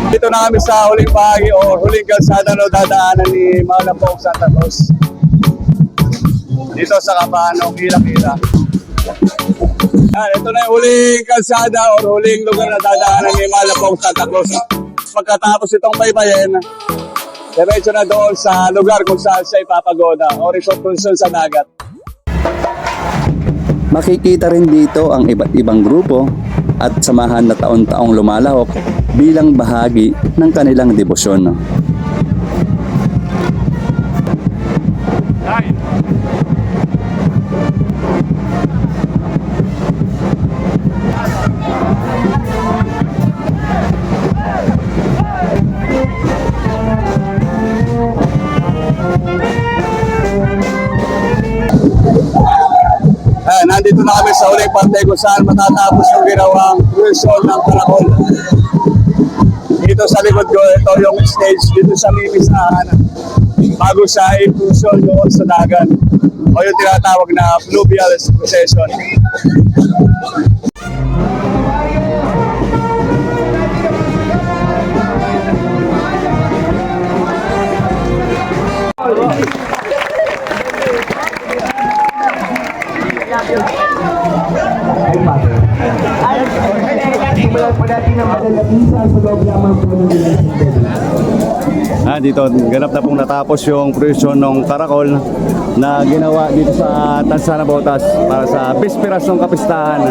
Dito na kami sa huling bahagi o huling kalsada na dadaanan ni Malapong Santa Cruz. Dito sa Kabano, Kila-Kila. Yan, ito na yung huling kalsada o huling lugar na dadaanan ni Malapong Santa Cruz. Pagkatapos itong baybayin, diretso na doon sa lugar kung saan siya ipapagoda o resort kung saan sa dagat. Makikita rin dito ang iba't ibang grupo at samahan na taon-taong lumalahok bilang bahagi ng kanilang debosyon. Nandito na kami sa huling parte kung saan matatapos yung ginawang crucial ng karakol. Dito sa likod ko, ito yung stage dito sa Mimisahan. Bago sa impulsion doon sa dagat o yung tinatawag na fluvial procession. Dito ganap na pong natapos yung procession ng karakol na ginawa dito sa Tansa na Botas para sa bisperas ng kapistahan,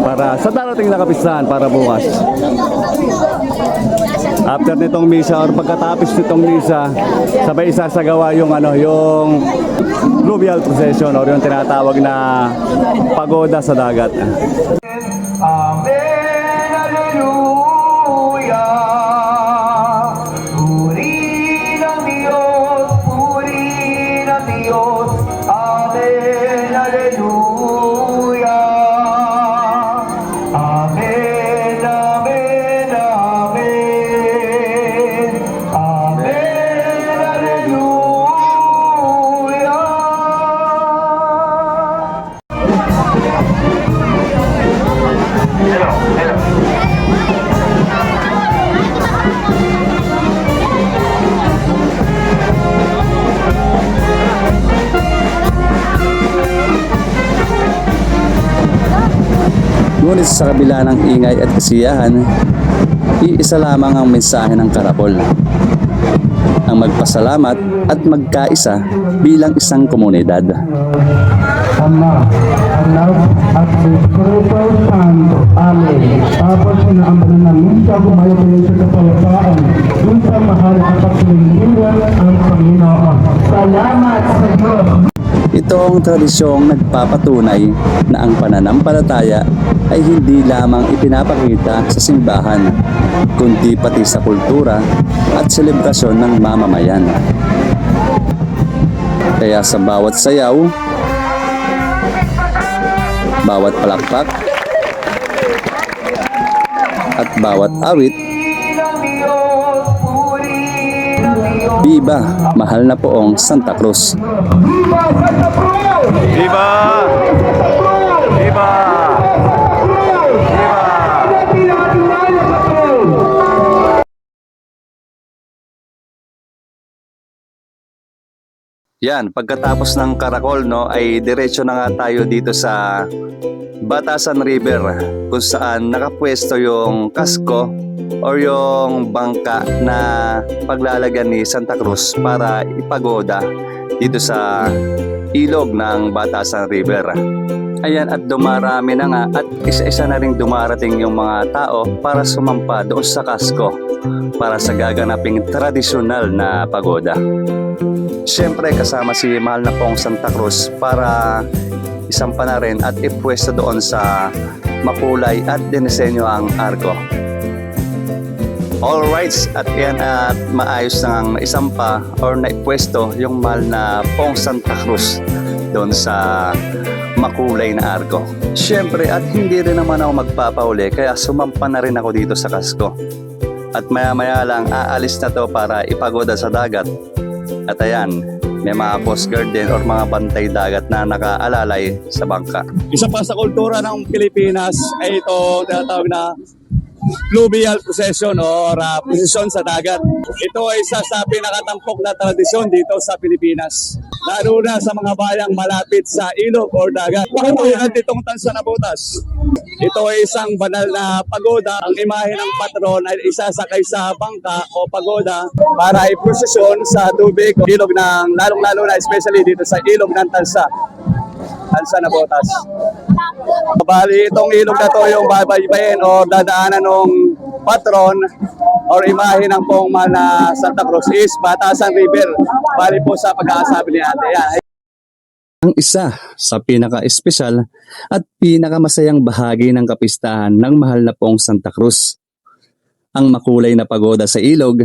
para sa darating na kapistahan para bukas. After nitong misa or pagkatapos nitong misa, sabay isasagawa yung yung fluvial procession or yung tinatawag na pagoda sa dagat. Amen, Hallelujah. Puri ng Diyos, puri ng Diyos. Amen, Hallelujah. Amen, amen, amen. Amen, Hallelujah. Ngunit sa kabila ng ingay at kasiyahan, iisa lamang ang mensahe ng karakol. Ang magpasalamat at magkaisa bilang isang komunidad. Ama, Anak, at Espiritu Santo. Amen. Tapos inaambal namin siya kumayo kayo sa kapayapaan. Dun sa mahal at paglingkiran ang Panginoon. Salamat sa Diyos. Ito ang tradisyong nagpapatunay na ang pananampalataya ay hindi lamang ipinapakita sa simbahan, kundi pati sa kultura at selebrasyon ng mamamayan. Kaya sa bawat sayaw, bawat palakpak, at bawat awit, Viva, mahal na poong Santa Cruz. Viva! Viva! Yan, pagkatapos ng karakol ay diretso na nga tayo dito sa Batasan River kung saan nakapwesto yung kasko or yung bangka na paglalagyan ni Santa Cruz para ipagoda dito sa ilog ng Batasan River. Ayan, at dumarami na nga at isa-isa na rin dumarating yung mga tao para sumampa doon sa kasko para sa gaganaping tradisyonal na pagoda. Siyempre kasama si mahal na pong Santa Cruz para isampa na rin at ipwesto doon sa makulay at dinisenyo ang arko. Alright, at yan at maayos nang isampa or naipwesto yung mahal na Pong Santa Cruz doon sa makulay na arko. Siyempre at hindi rin naman ako magpapauli kaya sumampa na rin ako dito sa kasko. At maya-maya lang aalis na to para ipagoda sa dagat. At ayan, may mga coast guard din or mga bantay dagat na nakaalalay sa bangka. Isa pa sa kultura ng Pilipinas ay ito tinatawag na fluvial procession or procession sa dagat. Ito ay isa sa pinakatampok na tradisyon dito sa Pilipinas. Lalo na sa mga bayang malapit sa ilog or dagat. At itong tansa na butas. Ito ay isang banal na pagoda. Ang imahe ng patron ay isasakay sa bangka o pagoda para i-prosesyon sa tubig o ilog ng lalong-lalo na especially dito sa ilog ng tansa. Tansa na butas. Bali, itong ilog na to yung babaybayin o dadaanan ng patron or imahe ng Pong Mahal na Santa Cruz is Batasan River. Bali po sa pag-aasabi ni ate. Yan. Ang isa sa pinaka-espesyal at pinakamasayang bahagi ng kapistahan ng mahal na Pong Santa Cruz. Ang makulay na pagoda sa ilog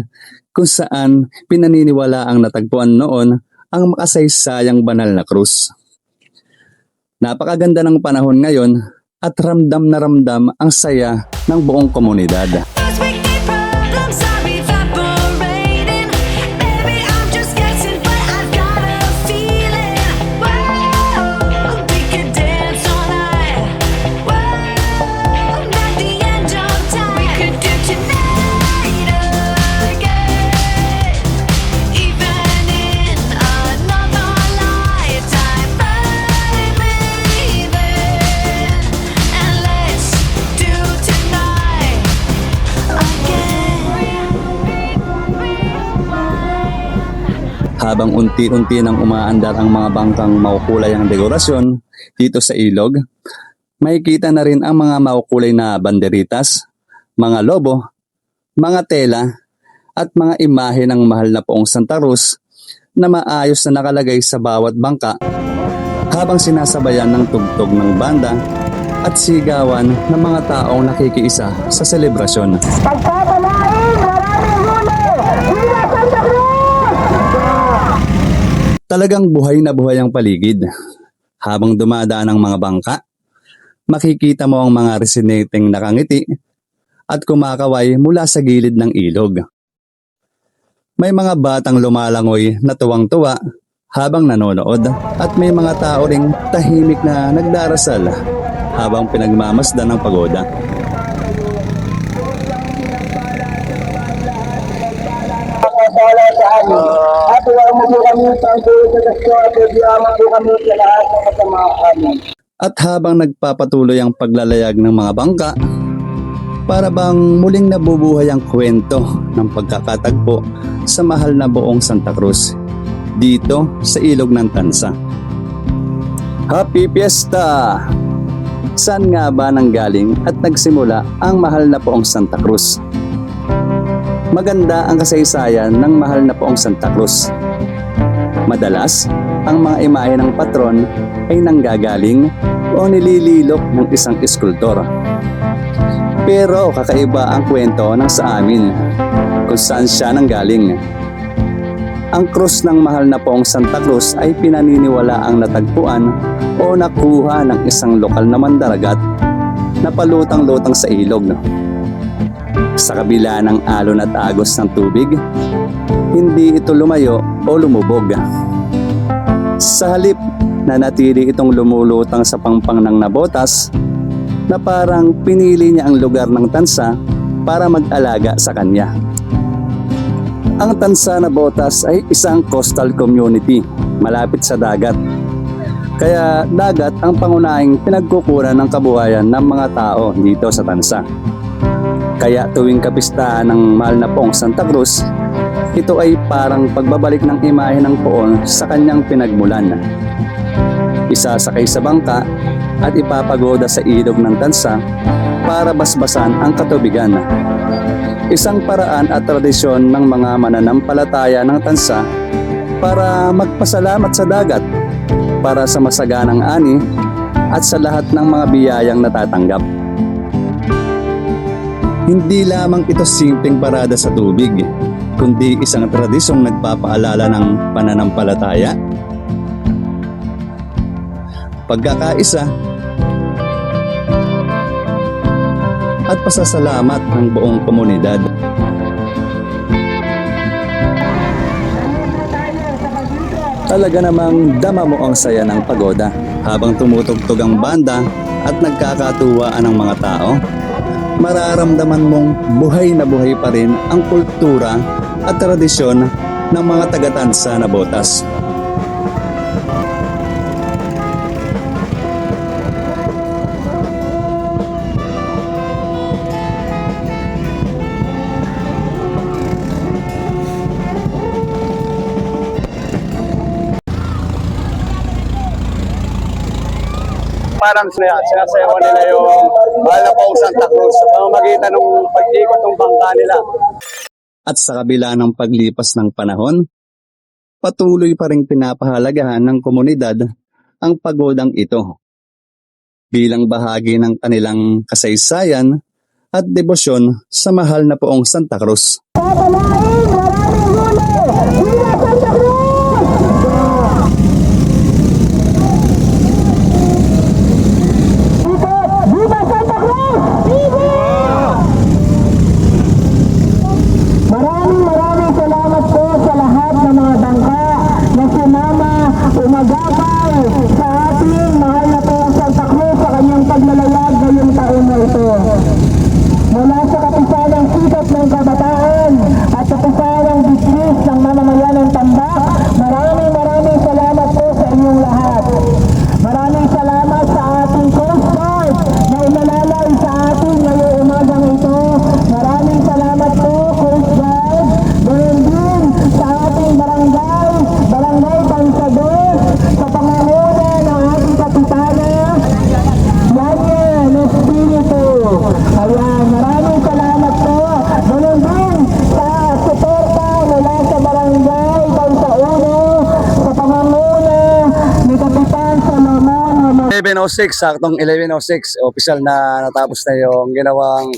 kung saan pinaniniwala ang natagpuan noon ang makasaysayang banal na krus. Napakaganda ng panahon ngayon at ramdam na ramdam ang saya ng buong komunidad. Habang unti-unti nang umaandar ang mga bangkang makukulay ang dekorasyon dito sa ilog, makikita na rin ang mga makukulay na banderitas, mga lobo, mga tela, at mga imahe ng mahal na Poong Santa Cruz na maayos na nakalagay sa bawat bangka habang sinasabayan ng tugtog ng banda at sigawan ng mga taong nakikiisa sa selebrasyon. Talagang buhay na buhay ang paligid. Habang dumadaan ang mga bangka, makikita mo ang mga resonating nakangiti at kumakaway mula sa gilid ng ilog. May mga batang lumalangoy na tuwang-tuwa habang nanonood at may mga tao ring tahimik na nagdarasal habang pinagmamasdan ng pagoda. At habang nagpapatuloy ang paglalayag ng mga bangka, para bang muling nabubuhay ang kwento ng pagkakatagpo sa mahal na Buong Santa Cruz dito sa ilog ng Tansa. Happy Fiesta! Saan nga ba nanggaling at nagsimula ang mahal na Poong Santa Cruz? Maganda ang kasaysayan ng mahal na Poong Santa Cruz. Madalas, ang mga imahe ng patron ay nanggagaling o nilililok ng isang eskultor. Pero kakaiba ang kwento ng sa amin kung saan siya nanggaling. Ang krus ng mahal na Poong Santa Cruz ay pinaniniwala ang natagpuan o nakuha ng isang lokal na mandaragat na palutang-lutang sa ilog. Sa kabila ng alon at agos ng tubig, hindi ito lumayo o lumubog. Sa halip na natili itong lumulutang sa pangpang ng nabotas na parang pinili niya ang lugar ng Tansa para mag-alaga sa kanya. Ang Tansa na Botas ay isang coastal community malapit sa dagat. Kaya dagat ang pangunahing pinagkukunan ng kabuhayan ng mga tao dito sa Tansa. Kaya tuwing kapistahan ng mahal na Poong Santa Cruz, ito ay parang pagbabalik ng imahe ng Poon sa kanyang pinagmulan. Isasakay sa bangka at ipapagoda sa ilog ng Tansa para basbasan ang katubigan. Isang paraan at tradisyon ng mga mananampalataya ng Tansa para magpasalamat sa dagat, para sa masaganang ani at sa lahat ng mga biyayang natatanggap. Hindi lamang ito simpleng parada sa tubig, kundi isang tradisyong nagpapaalala ng pananampalataya, pagkakaisa, at pasasalamat ng buong komunidad. Talaga namang dama mo ang saya ng pagoda habang tumutugtog ang banda at nagkakatuwaan ang mga tao. Mararamdaman mong buhay na buhay pa rin ang kultura at tradisyon ng mga taga-Tansa na Botas. Parang sinasayawan nila yung mahal na pong Santa Cruz sa pamamagitan ng pag-ikot ng bangka nila. At sa kabila ng paglipas ng panahon, patuloy pa rin pinapahalagahan ng komunidad ang pagodang ito bilang bahagi ng kanilang kasaysayan at debosyon sa mahal na poong Santa Cruz. Maraming salamat po sa lahat ng mga bangka na sumama umagapay sa ating mahal na pong Santa Cruz sa kanyang paglalayag ngayong taon na ito. Mula sa kapisanang sikat ng kabataan at kapisanang bisnis ng mamamayan ng Tambak, maraming salamat po sa inyong lahat. Maraming salamat sa ating Coast Guard na umalalay sa atin ngayong umagang ito. Maraming salamat po, Coast Guard. Ganoon din sa ating barangay Pansador, sa pangunguna ng ating kapitana, Yanya Espiritu. Ayan, maraming salamat po. Ganoon din sa suporta mula sa barangay Pansauro, sa pangunguna ni Kapitan Salomon. 11:06, saktong 11:06, official na natapos na yung ginawang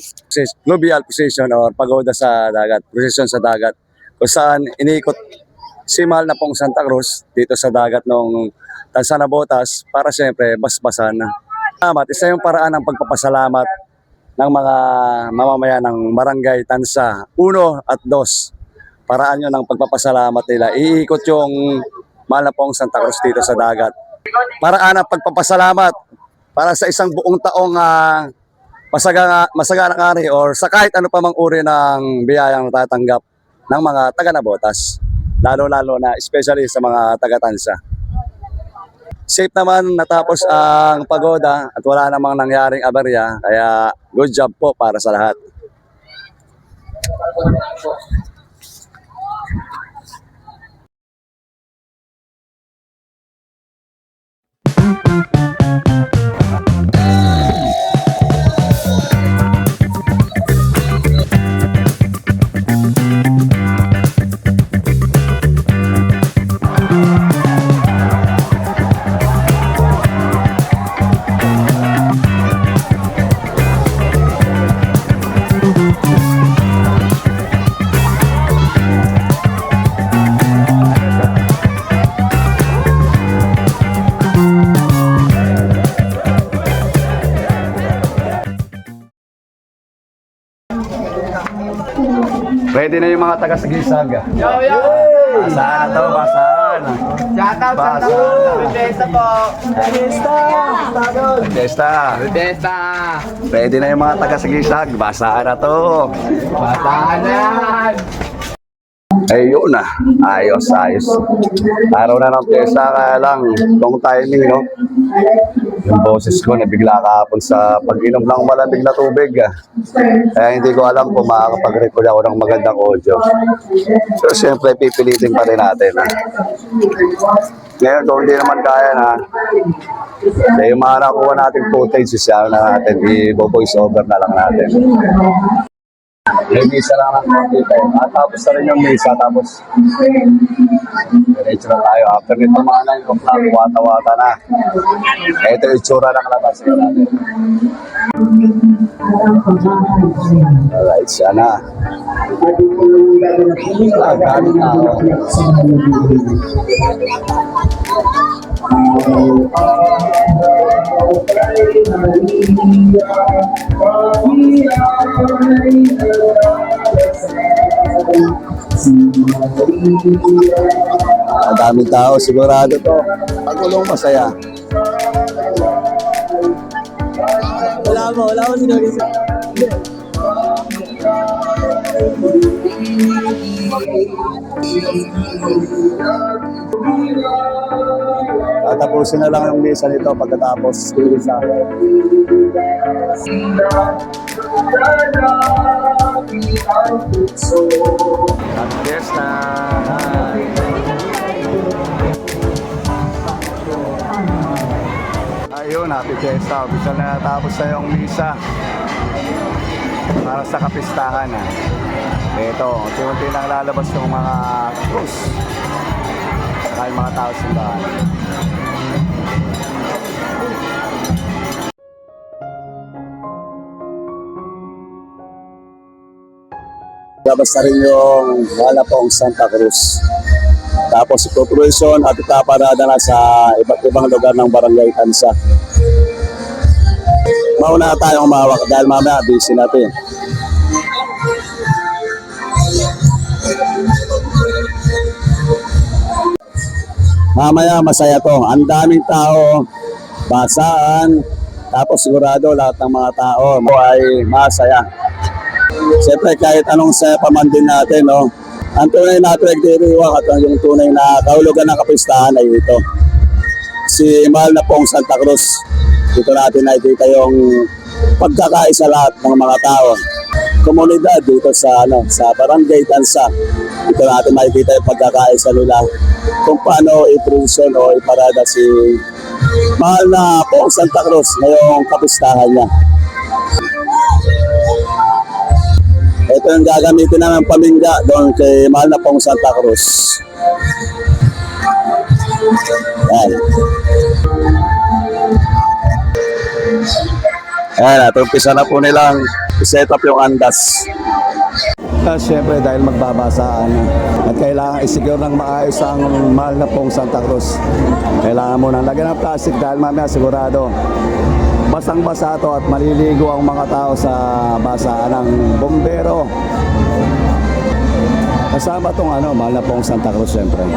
fluvial procession or pagoda sa dagat, procession sa dagat, kung saan iniikot si mahal na pong Santa Cruz dito sa dagat ng Tansa na Botas para siyempre basbasan. Isa yung paraan ng pagpapasalamat ng mga mamamayan ng Barangay Tansa 1 at 2. Paraan yun ng pagpapasalamat nila. Iikot yung mahal na pong Santa Cruz dito sa dagat. Paraan ng pagpapasalamat para sa isang buong taong masaganang ari or sa kahit ano pa mang uri ng biyayang natatanggap ng mga taga-Nabotas. Lalo-lalo na especially sa mga taga-Tansa. Safe naman natapos ang pagoda at wala namang nangyaring aberya, kaya good job po para sa lahat. Ready na yung mga taga-Sagisag. Basahan na to, basahan. Fiesta. Ready na yung mga taga-Sagisag. Basahan na to. Basahan na. Ayun na. Ayos. Araw na ng fiesta, kaya lang long timing, no? Yung boses ko nabigla kahapon sa pag-inom ng malamig na tubig. Kaya hindi ko alam kung makakapag-record ako ng magandang audio. So siyempre pipilitin pa rin natin. Ngayon kung hindi naman kaya na, yung mga nakuha natin footage, isyaw na natin, i-voice over na lang natin. May misa lang ng konti tayo. Tapos na rin yung misa, tapos diretso na tayo. After nito mga 9 o'clock, wata-wata na. Ito yung itsura ng labas. Alright, siya na. Dami tao. Ang daming tao, sigurado to. Pagulong masaya. Wala mo sinulisip. Tatapusin na lang yung misa nito pagkatapos misa. Happy Fiesta! Ayun, Happy Fiesta. Bisa na natapos na yung misa para sa kapistahan. Ito, unti-unti lang lalabas yung mga krus saka yung mga tao simbahan. Labas na rin yung wala pong Santa Cruz. Tapos ipopulsyon at itaparada na sa iba't ibang lugar ng Barangay Tansa. Mauna tayong umawak dahil mamaya busy natin. Mamaya masaya to. Ang daming tao, basaan, tapos sigurado lahat ng mga tao ay masaya. Siyempre kahit anong saya pa man din natin, no? Ang tunay na pinagdiriwang at yung tunay na kahulugan ng kapistahan ay ito. Si mahal na pong Santa Cruz. Dito natin nakikita yung pagkakaisa lahat ng mga tao. Komunidad dito sa Barangay Tansa. Dito natin makikita yung pagkakaisa nila kung paano i-presyon o iparada si mahal na pong Santa Cruz ngayong kapistahan niya. Ito yung gagamitin namin pamingga doon kay mahal na pong Santa Cruz. Yan. Ayan, at umpisa na po nilang set up yung andas. Siyempre dahil magbabasaan at kailangan i-secure ng maayos ang mahal na pong Santa Cruz. Kailangan mo nang lagyan ng plastic dahil mamaya sigurado basang-basa to at maliligo ang mga tao sa basaan ng bombero. Kasama tong mahal na pong Santa Cruz siyempre.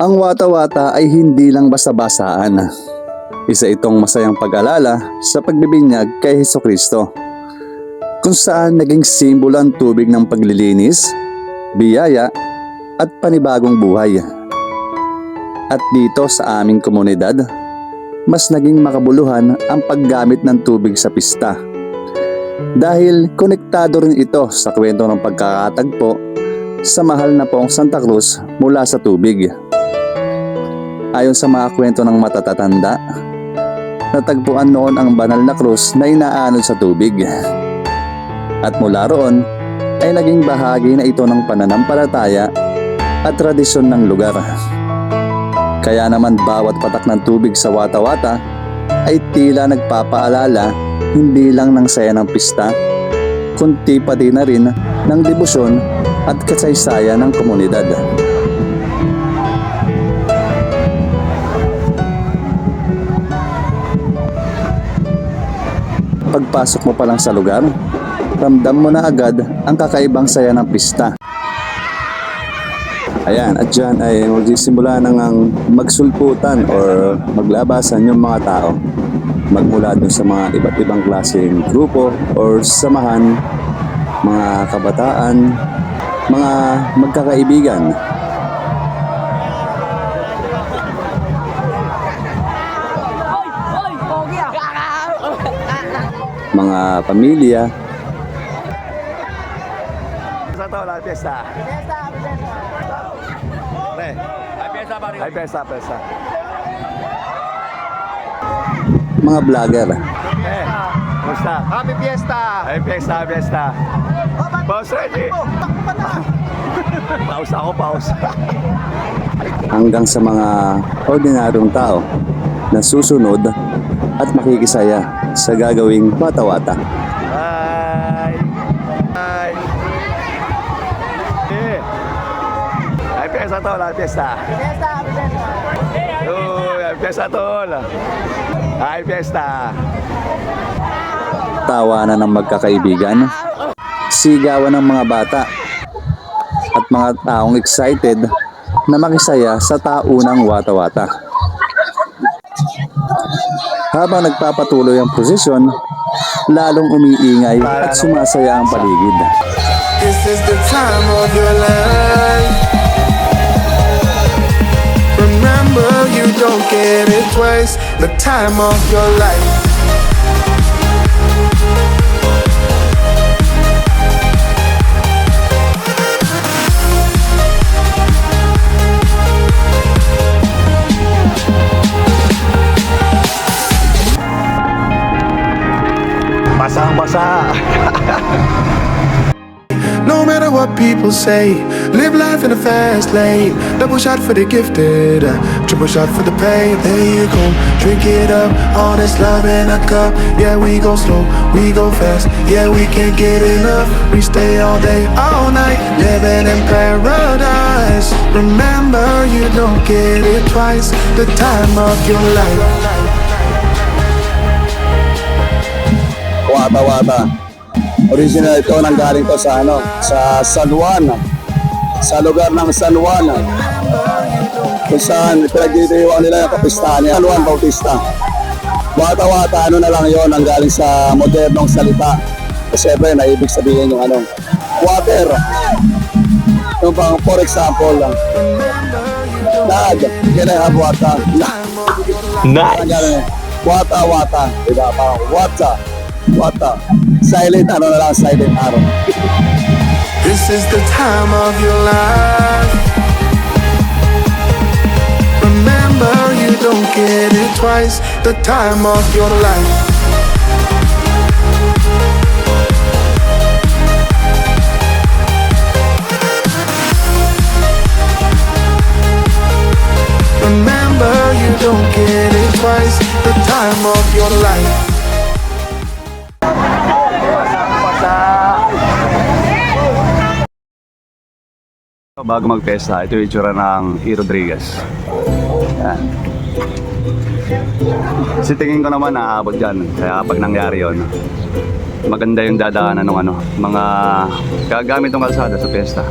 Ang wata-wata ay hindi lang basta-basaan. Isa itong masayang pag-alala sa pagbibinyag kay Hesukristo, kung saan naging simbolo ang tubig ng paglilinis, biyaya at panibagong buhay. At dito sa aming komunidad, mas naging makabuluhan ang paggamit ng tubig sa pista. Dahil konektado rin ito sa kwento ng pagkakatagpo sa mahal na pong Santa Cruz mula sa tubig. Ayon sa mga kwento ng matatatanda, natagpuan noon ang banal na krus na inaanod sa tubig. At mula roon ay naging bahagi na ito ng pananampalataya at tradisyon ng lugar. Kaya naman bawat patak ng tubig sa wata-wata ay tila nagpapaalala hindi lang ng saya ng pista, kundi pati na rin ng debosyon at kasaysayan ng komunidad. Pagpasok mo pa lang sa lugar, ramdam mo na agad ang kakaibang saya ng pista. Ayan, at dyan ay magsisimula nang magsulputan or maglabasan yung mga tao. Magmula dun sa mga iba't ibang klaseng grupo or samahan, mga kabataan, mga magkakaibigan, mga pamilya, Sa to, la fiesta. Pre, ay fiesta, fiesta. mga vlogger, Kumusta? Happy Fiesta! Ay fiesta, fiesta. Pause ready. Pause ako, pause. hanggang sa mga ordinaryong tao na susunod at makikisaya sa gagawing wata-wata. Bye. Bye. Ay fiesta to, la fiesta. Ay fiesta to. Ay fiesta. Tawanan ng magkakaibigan, sigawan ng mga bata, at mga taong excited na makisaya sa taunang wata-wata. Habang nagpapatuloy ang prosesyon, lalong umiingay at sumasaya ang paligid. This is the time of your life. Remember, you don't get it twice. The time of your life. Basang-basa. No matter what people say, live life in a fast lane. Double shot for the gifted, triple shot for the pain. There you go, drink it up, all this love in a cup. Yeah, we go slow, we go fast. Yeah, we can't get enough. We stay all day, all night, living in paradise. Remember, you don't get it twice. The time of your life. Wata-wata. Original ito, nanggaling to sa San Juan. Sa lugar ng San Juan. Kung saan pinagdidiriwang nila yung kapistahan niya, San Juan Bautista. Wata-wata, na lang yon, nanggaling sa modernong salita. Kasi siyempre, naibig sabihin yung water. Yung pang, for example, Dad, can I have water? Nice. Wata-wata. Diba? Wata. Wata. Silent, na lang, silent araw. This is the time of your life. Remember, you don't get it twice. The time of your life. Remember, you don't get it twice. The time of your life. Bago magpesta, ito yung itsura ng E. Rodriguez. Yan. Kasi tingin ko naman naaabot dyan. Kaya pag nangyari yon, maganda yung dadaanan ng mga gagamit ng kalsada sa pesta.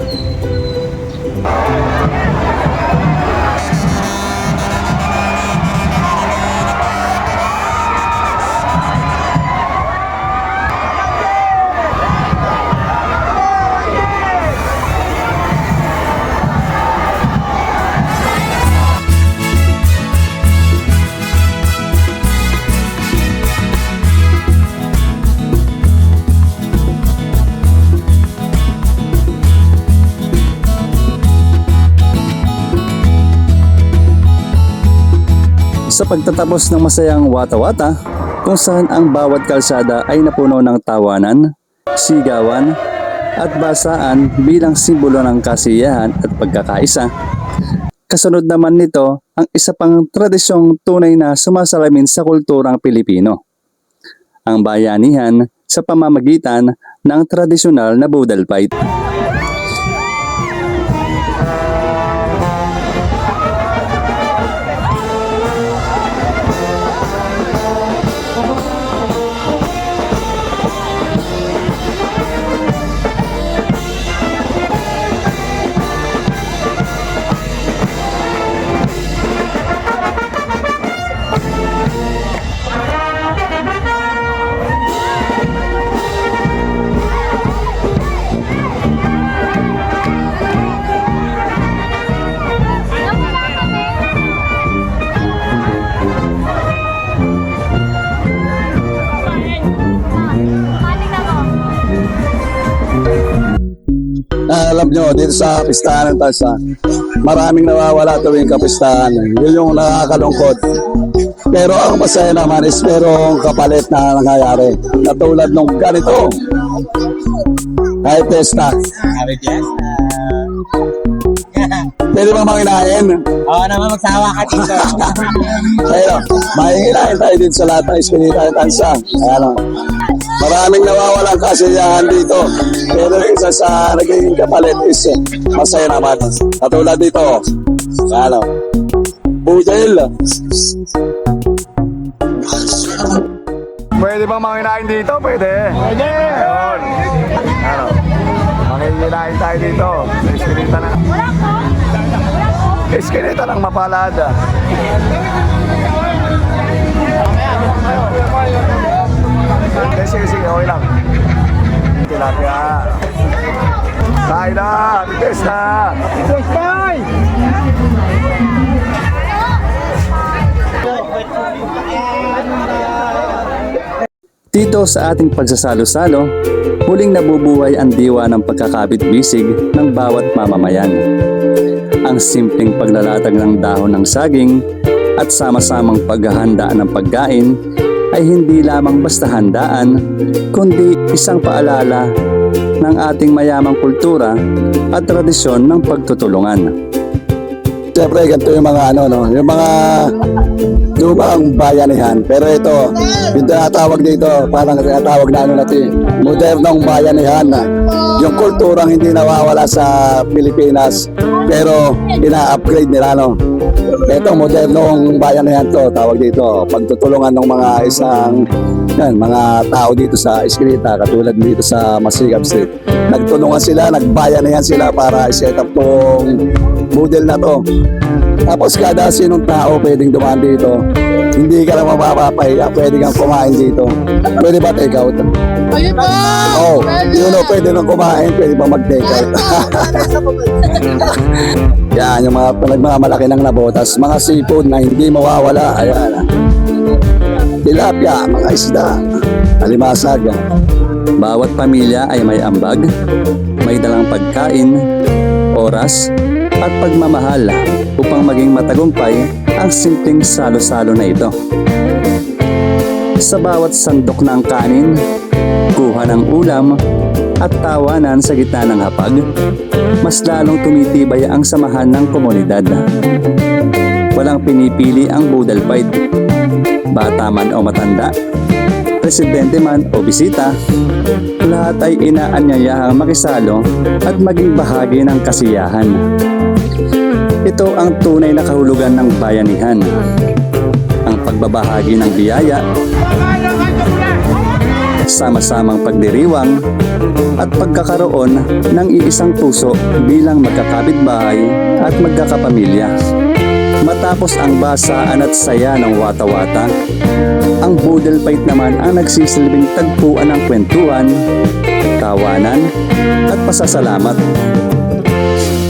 Sa pagtatapos ng masayang wata-wata, kung saan ang bawat kalsada ay napuno ng tawanan, sigawan, at basaan bilang simbolo ng kasiyahan at pagkakaisa. Kasunod naman nito ang isa pang tradisyong tunay na sumasalamin sa kulturang Pilipino, ang bayanihan sa pamamagitan ng tradisyonal na budal fight. alam nyo, dito sa kapistahan ng Tansa, maraming nawawala tuwing kapistahan. Yun yung nakakalungkot. Pero ang masaya naman is merong kapalit na nangyayari. Katulad nung ganito. Kahit pesta. Pwede bang manginahin? Oo naman, magsawa ka dito. Ayun, manginahin tayo dito sa lahat ng Eskinita ng Tansa. Ayan o. Maraming nawawalang kasiyahan dito. Pero yung isa sa nagiging kapalit is masaya naman. Katulad dito. Ayan o. Budel. Pwede bang manginahin dito? Pwede. Pwede. Ayun. Ano? Manginahin tayo dito. Sa Eskinita na. Eskinita ng Mapalad. Sige, okay lang. Tilapia. Kain na! Bites na! Bites na! Dito sa ating pagsasalo-salo, huling nabubuhay ang diwa ng pagkakabit-bisig ng bawat mamamayan. Ang simpleng paglalatag ng dahon ng saging at sama-samang paghahanda ng pagkain ay hindi lamang basta handaan, kundi isang paalala ng ating mayamang kultura at tradisyon ng pagtutulungan. Siyempre, ganito yung mga yung mga lumang bayanihan. Pero ito, yung tinatawag dito, parang tinatawag na natin, modernong bayanihan. Yung kulturang hindi nawawala sa Pilipinas, pero ina-upgrade nila, Ito, modernong bayanihan to, tawag dito, pagtutulungan ng mga mga tao dito sa Eskinita, katulad dito sa Masigab Street. Nagtulungan sila, nagbayanihan sila para i-set up tong model na to. Tapos kada sinong tao pwedeng dumaan dito. Hindi ka lang mapapahiya, pwede kang kumain dito. Pwede ba take out? Pwede po! Oo, pwede nang kumain, pwede ba mag-take out? Yan, yung mga nagmamalaki ng nabotas, mga seafood na hindi mawawala. Ayan. Tilapia, mga isda, alimasag. Bawat pamilya ay may ambag, may dalang pagkain, oras, at pagmamahal upang maging matagumpay ang simpleng salo-salo na ito. Sa bawat sandok ng kanin, kuha ng ulam, at tawanan sa gitna ng hapag, mas lalong tumitibay ang samahan ng komunidad. Walang pinipili ang budal fight. Bata man o matanda, presidente man o bisita, lahat ay inaanyayahang makisalo at maging bahagi ng kasiyahan. Ito ang tunay na kahulugan ng bayanihan. Ang pagbabahagi ng biyaya, sama-samang pagdiriwang, at pagkakaroon ng iisang puso bilang magkakapitbahay at magkakapamilya. Matapos ang basaan at saya ng wata-wata, ang budal fight naman ang nagsisilbing tagpuan ng kwentuhan, tawanan, at pasasalamat.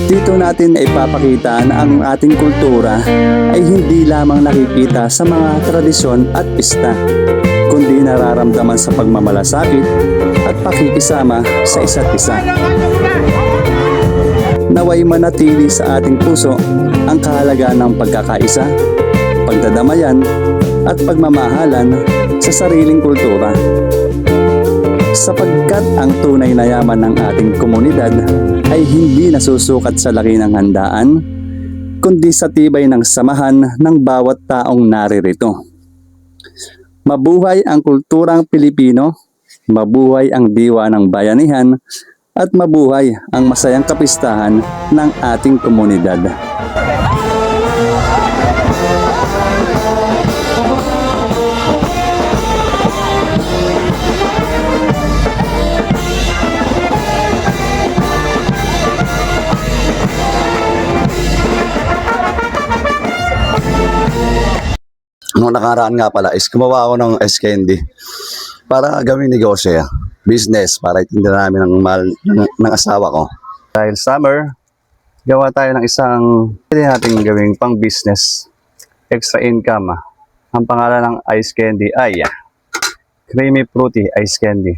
Dito natin ay ipapakita na ang ating kultura ay hindi lamang nakikita sa mga tradisyon at pista, kundi nararamdaman sa pagmamalasakit at pakikisama sa isa't isa. Naway manatili sa ating puso ang kahalagaan ng pagkakaisa, pagdadamayan at pagmamahalan sa sariling kultura. Sapagkat ang tunay na yaman ng ating komunidad ay hindi nasusukat sa laki ng handaan, kundi sa tibay ng samahan ng bawat taong naririto. Mabuhay ang kulturang Pilipino, mabuhay ang diwa ng bayanihan, at mabuhay ang masayang kapistahan ng ating komunidad. Nung nakaraan nga pala is gumawa ako ng ice candy para gawing negosyo, business, para itinda namin ng mahal ng asawa ko. Dahil summer, gawa tayo ng isang pwede natin gawing pang business, extra income. Ang pangalan ng ice candy ay Creamy Fruity Ice Candy.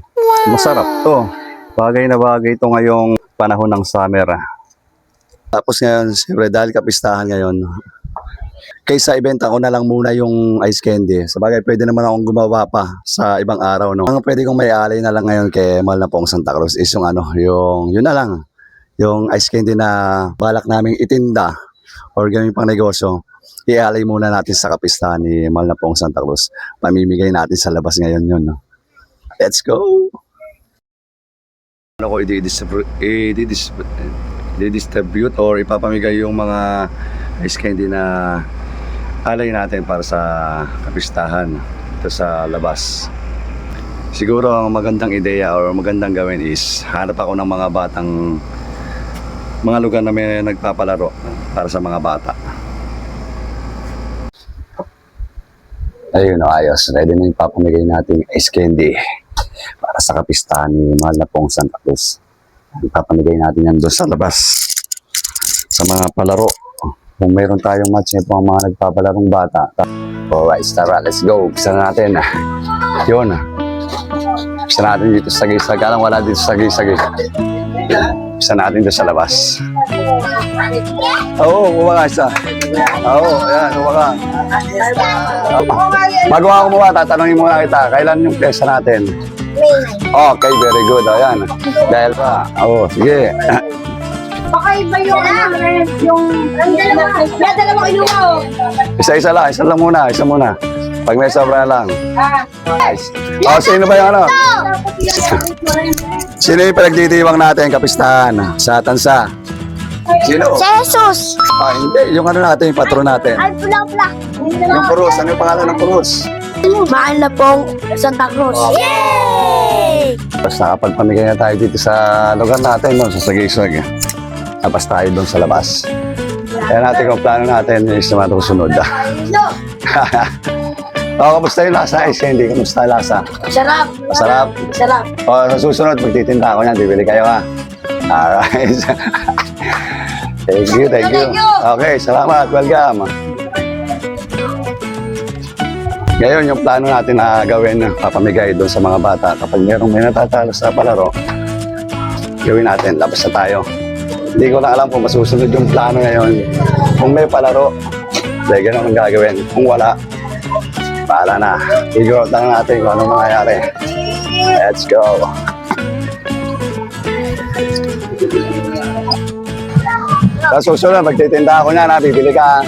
Masarap to. Bagay na bagay ito ngayong panahon ng summer. Tapos ngayon, siyempre dahil kapistahan ngayon, kaysa ibenta ko na lang muna yung ice candy. Sabagay, pwede naman akong gumawa pa sa ibang araw, no? Ang pwede kong may alay na lang ngayon kay Mahal na Pong Santa Cruz is yung yun na lang. Yung ice candy na balak naming itinda or gawin pang negosyo, ialay muna natin sa kapistahan ni Mahal na Pong Santa Cruz. Pamimigay natin sa labas ngayon yun, no? Let's go! Ano ko i-distribute or ipapamigay yung mga ice candy na alay natin para sa kapistahan ito sa labas. Siguro ang magandang ideya or magandang gawin is hanap ako ng mga lugar na may nagpapalaro para sa mga bata. Ayun, ayos. Ready na yung papamigay natin ice candy para sa kapistahan ni Mahal na Pong Santa Cruz. Ipapamigay natin yan doon sa labas sa mga palaro. Kung mayroon tayong match nito ang mga nagpapalarong bata. Alright, tara, let's go. Bisa natin. Yun. Bisa natin dito sa gisag. Alam wala dito sa gisag. Bisa natin doon sa labas. Oo, kumaka isa. Oo, ayan, kumaka. Bago ako kumuha, tatanungin muna kita. Kailan yung pesa natin? Okay, very good. Ayan. Dahil pa. Oo, sige. Baka iba yung dalawang inuwa. Isa-isa lang muna, isa muna. Pag may sobra lang. Oh, sino ba yung ano? Sino yung pinagdiriwang natin, kapistahan, sa tansa? Sino? Si Jesus! Ah, hindi. Yung ano natin, yung patron natin. Ay, pula-pula. Yung purus. Ano yung pangalan ng purus? Mahal na Pong Santa Cruz. Yay! Tapos nakapagpamigay na tayo dito sa lugar natin, no? Sa Sagisag. Tapos tayo doon sa labas. Kaya natin kung plano natin is naman ito susunod. O, kamusta yung lasa? Hindi, kamusta yung lasa? Sarap. Masarap? Sarap. O, sa susunod, magtitinda ako yan. Bibili kayo, ha? Alright. Thank you. Okay, salamat. Welcome. Ngayon, yung plano natin na gawin, papamigay doon sa mga bata. Kapag may natatalo sa palaro, gawin natin, labas na tayo. Hindi ko na alam kung masusunod yung plano ngayon. Kung may palaro, dahil ganun ang gagawin. Kung wala, bahala na. Figure out lang natin kung anong mangyayari. Let's go. Sa susunod, magtitinda ako niya na, bibili ka.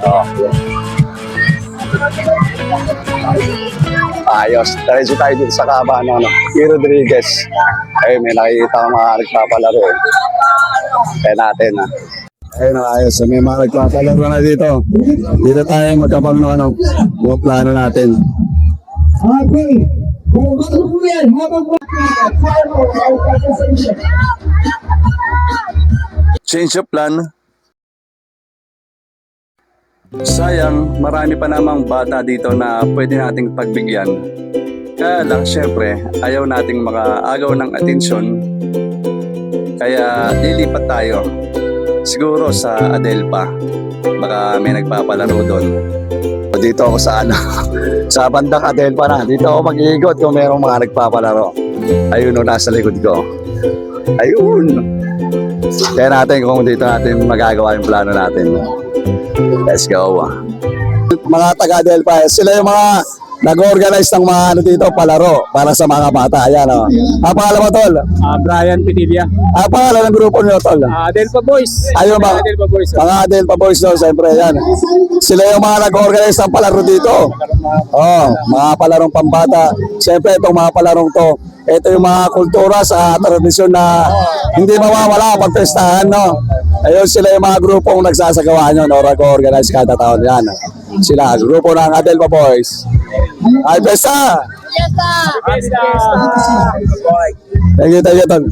Oo. Ayos. Diretso tayo dito sa Cabano, no? P. Rodriguez. Ay, may nakikita ko mga nagpapalaro. Kaya natin, ha? Ayun, ayos. May mga nagpapalaro na dito. Dito tayo magkapag ng mga plano natin. Change of plan. Sayang, marami pa namang bata dito na pwede nating pagbigyan. Kaya lang, syempre, ayaw nating makaagaw ng atensyon. Kaya lilipat tayo. Siguro sa Adelpa. Baka may nagpapalaro doon. Dito ako sa sa bandang Adelpa na. Dito ako mag-iigot kung mayroong mga nagpapalaro. Ayun o, nasa likod ko. Ayun. Kaya natin kung dito natin magagawa yung plano natin. Let's go. Mga taga-Adelpa, sila yung mga nag-organize ng mga dito, palaro para sa mga bata. Ayan, o. Pangalan mo, Tol? Brian Pinilla. Pangalan ng grupo niyo, Tol? Adelpa Boys. Ayun, mga Adelpa Boys, no? Siyempre, yan. Sila yung mga nag-organize ng palaro dito. Mga palarong pambata. Siyempre, itong mga palarong to, ito yung mga kultura sa tradisyon na hindi mawawala pag pestahan, no? Ayun, sila yung mga grupong nagsasagawa nyo, no? Nag-organize kada taon yan. Sila, grupo ng Adelpa Boys. Ay, pesta! Thank you, Tol.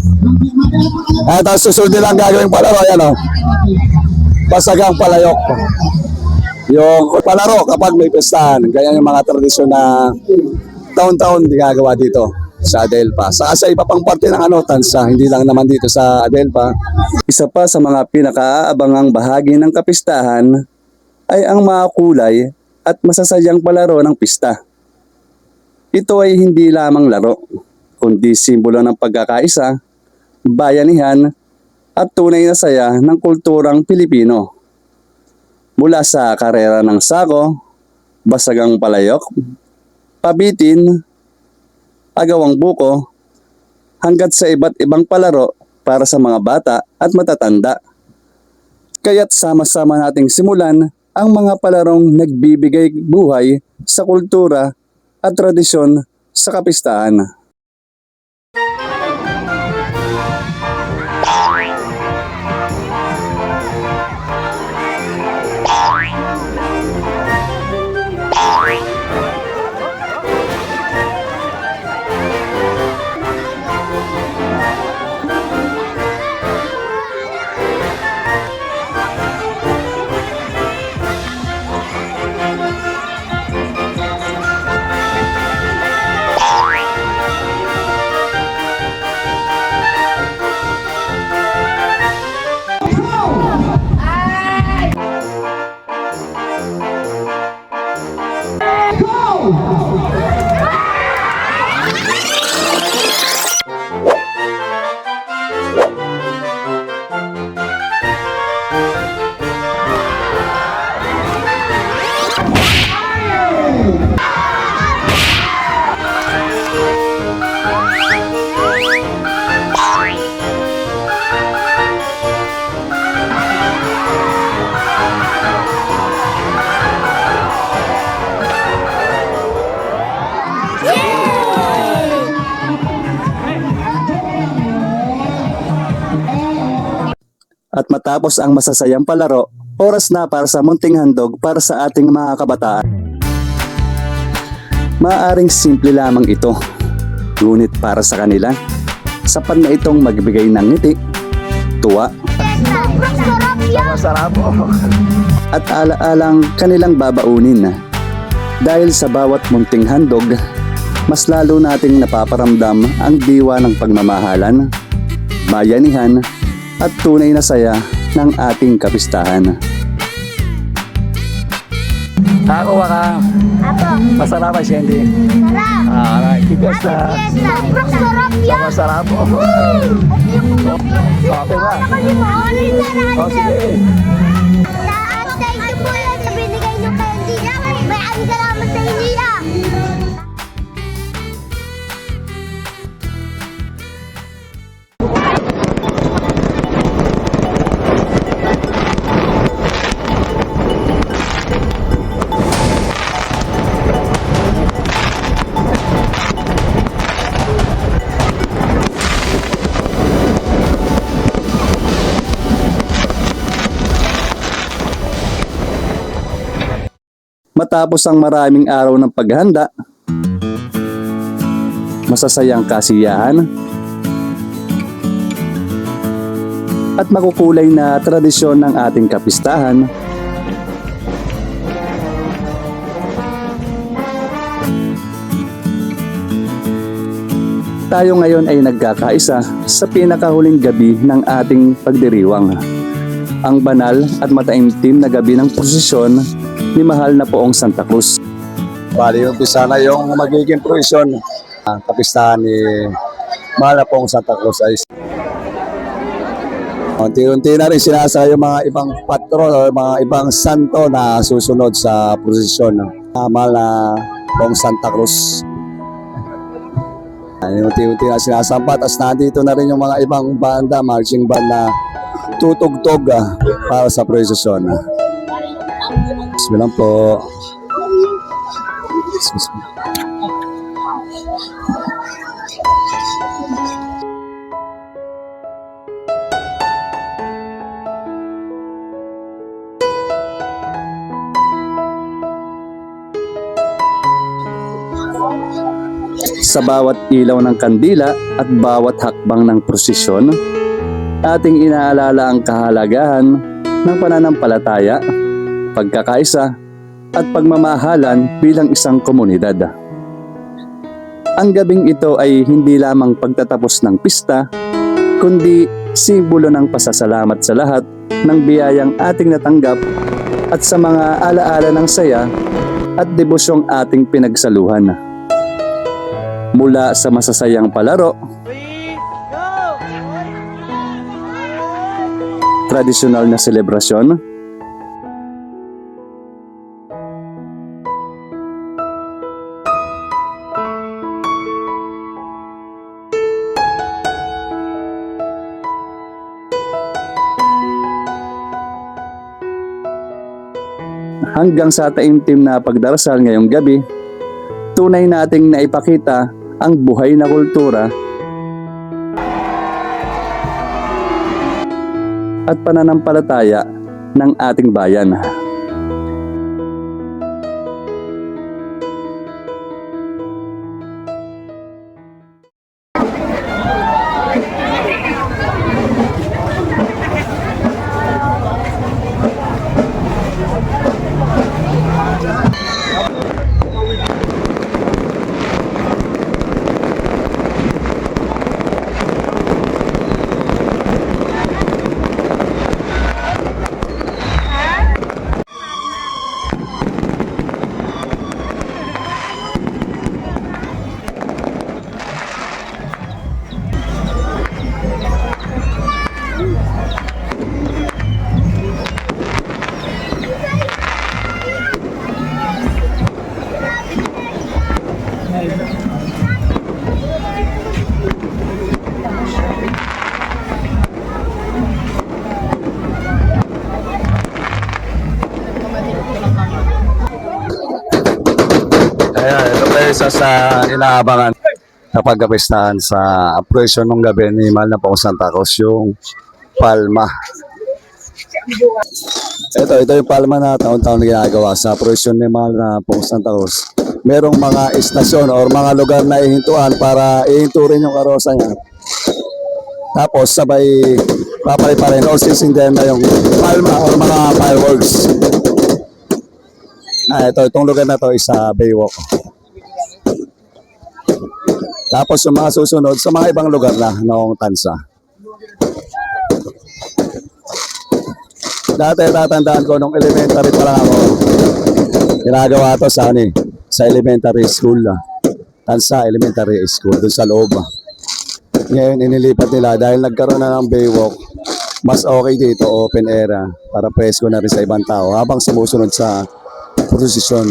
At susunod nilang gagawing palaro, yan, o. Basagang palayok. Yung palaro kapag may pestahan. Ganyan yung mga tradisyon na taon-taon ginagawa dito sa Adelpa. Sa iba pang parte ng tansa, hindi lang naman dito sa Adelpa. Isa pa sa mga pinakaaabangang bahagi ng kapistahan ay ang mga kulay at masasayang palaro ng pista. Ito ay hindi lamang laro, kundi simbolo ng pagkakaisa, bayanihan at tunay na saya ng kulturang Pilipino. Mula sa karera ng sako, basagang palayok, pabitin, agawang buko, hanggat sa iba't ibang palaro para sa mga bata at matatanda. Kaya't sama-sama nating simulan ang mga palarong nagbibigay buhay sa kultura at tradisyon sa kapistahan. At matapos ang masasayang palaro, oras na para sa munting handog para sa ating mga kabataan. Maaaring simple lamang ito, ngunit para sa kanila, sapat na itong magbigay ng ngiti, tuwa, at ala-alang kanilang babaunin. Dahil sa bawat munting handog, mas lalo nating napaparamdam ang diwa ng pagmamahalan, bayanihan, at tunay na saya ng ating kapistahan. Ako ka. Apo. Masarap ba siya hindi? Sarap. Kigas na. Sarap yan. Masarap po. Okay ba? O sige. Thank you po yan sa binigay niyo kay Dina. Maraming salamat sa inyo yan. Matapos ang maraming araw ng paghahanda, masasayang kasiyahan, at makukulay na tradisyon ng ating kapistahan, tayo ngayon ay nagkakaisa sa pinakahuling gabi ng ating pagdiriwang, ang banal at mataimtim na gabi ng prosesyon ni Mahal na Poong Santa Cruz. Bali, umpisa na yung magiging prosesyon. Ang kapistahan ni Mahal na Poong Santa Cruz ay unti-unti na rin sinasa yung mga ibang patron o mga ibang santo na susunod sa prosesyon ng Mahal na Poong Santa Cruz. Unti-unti na sinasampat at nandito na rin yung mga ibang banda, marching band na tutugtog para sa prosesyon. Bismillah po. Sa bawat ilaw ng kandila at bawat hakbang ng prosesyon, ating inaalala ang kahalagahan ng pananampalataya, pagkakaisa, at pagmamahalan bilang isang komunidad. Ang gabing ito ay hindi lamang pagtatapos ng pista, kundi simbolo ng pasasalamat sa lahat ng biyayang ating natanggap at sa mga alaala ng saya at devosyong ating pinagsaluhan. Mula sa masasayang palaro, tradisyonal na selebrasyon. Hanggang sa taimtim na pagdarasal ngayong gabi, tunay nating naipakita ang buhay na kultura at pananampalataya ng ating bayan. Ayan, ito pa isa sa inaabangan kapag kapistahan sa presyo ng gabi ni Mahal na Pong Santa Cruz, yung Palma. Ito yung palma na taon-taon na ginagawa sa prosesyon ni Mahal na Pong Santa Cruz. Merong mga istasyon or mga lugar na ihintuan para ihinturin yung karosa niya. Tapos sabay papalay pa rin o sisindihan na yung palma or mga fireworks. Itong lugar na to is sa Baywalk. Tapos yung mga susunod sa mga ibang lugar na noong Tansa. Dati tatandaan ko nung elementary pa lang ako. Ginagawa to sa elementary school. Tansa Elementary School, dun sa loob. Ngayon inilipat nila dahil nagkaroon na ng Baywalk. Mas okay dito, open air, para presko na rin sa ibang tao habang sumusunod sa prosesyon.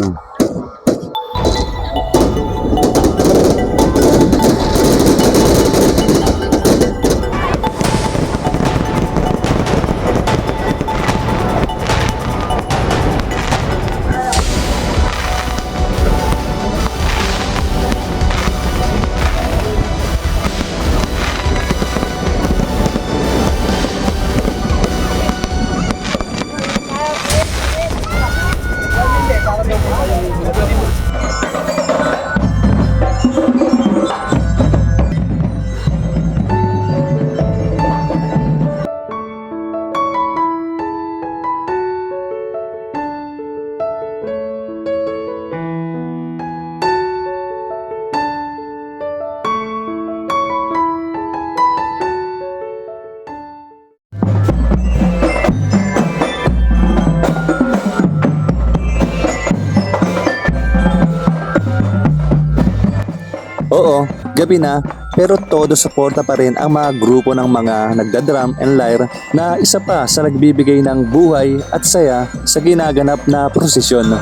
Oo, gabi na, pero todo suporta pa rin ang mga grupo ng mga nagdadrum and lyre na isa pa sa nagbibigay ng buhay at saya sa ginaganap na prosesyon.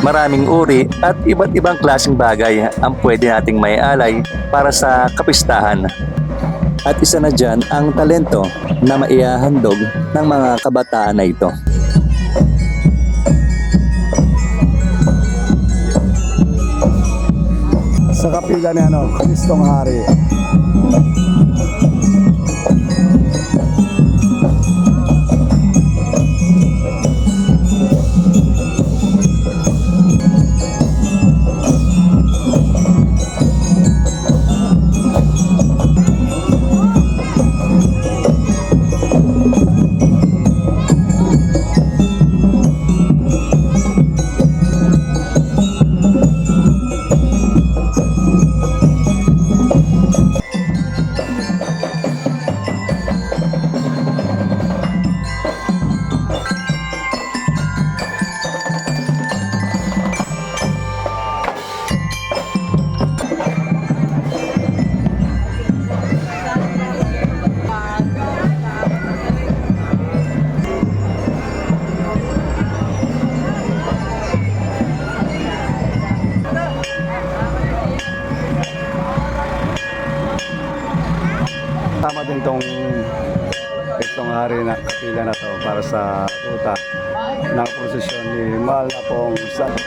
Maraming uri at iba't ibang klaseng bagay ang pwede nating maialay para sa kapistahan. At isa na dyan ang talento na maihahandog ng mga kabataan na ito. Sa kapila ni Kristong Hari. itong hari na kapila na to para sa tuta ng prosesyon ni Mahal na pong Santa.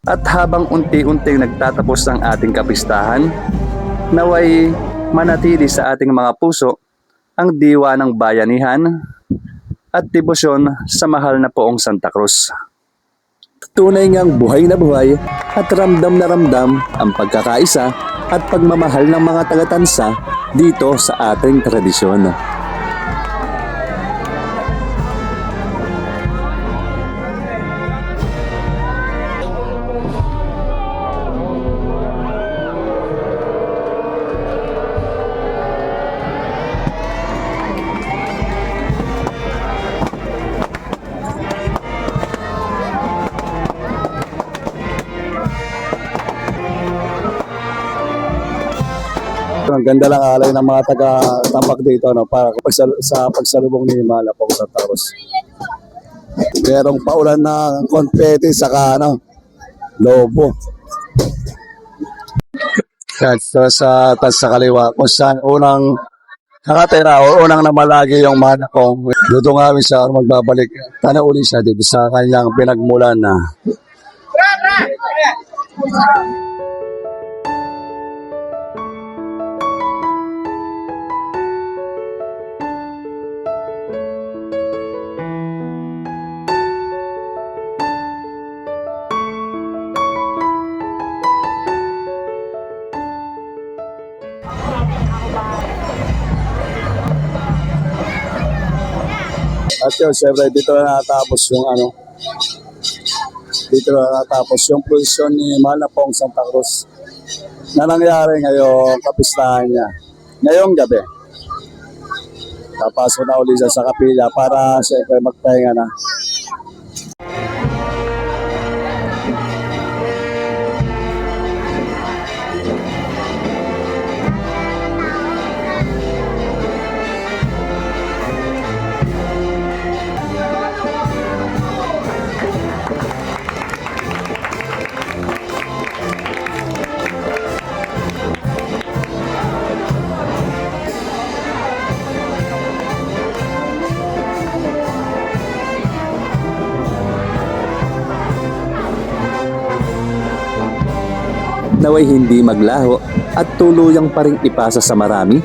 At habang unti-unting nagtatapos ang ating kapistahan, naway manatili sa ating mga puso ang diwa ng bayanihan at debosyon sa mahal na poong Santa Cruz. Tunay ngang buhay na buhay at ramdam na ramdam ang pagkakaisa at pagmamahal ng mga taga-Tansa dito sa ating tradisyon. Ang ganda lang alay ng mga taga-tambak dito no, para sa pagsalubong ni Mahal na pong Santa Cruz. Merong paulan na konfeti saka lobo. At sa kaliwa kung saan unang nakatira o unang namalagi yung Mahal na pong dito nga sa magbabalik tanaw uli siya dito sa kanyang pinagmulan na. At yun, siyempre, dito na natapos yung prosesyon ni Mahal na pong Santa Cruz na nangyari ngayong kapistahan niya. Ngayong gabi. Tapasok na ulit siya sa kapilya para siyempre magpahinga na. Naway hindi maglaho at tuluyang pa ring ipasa sa marami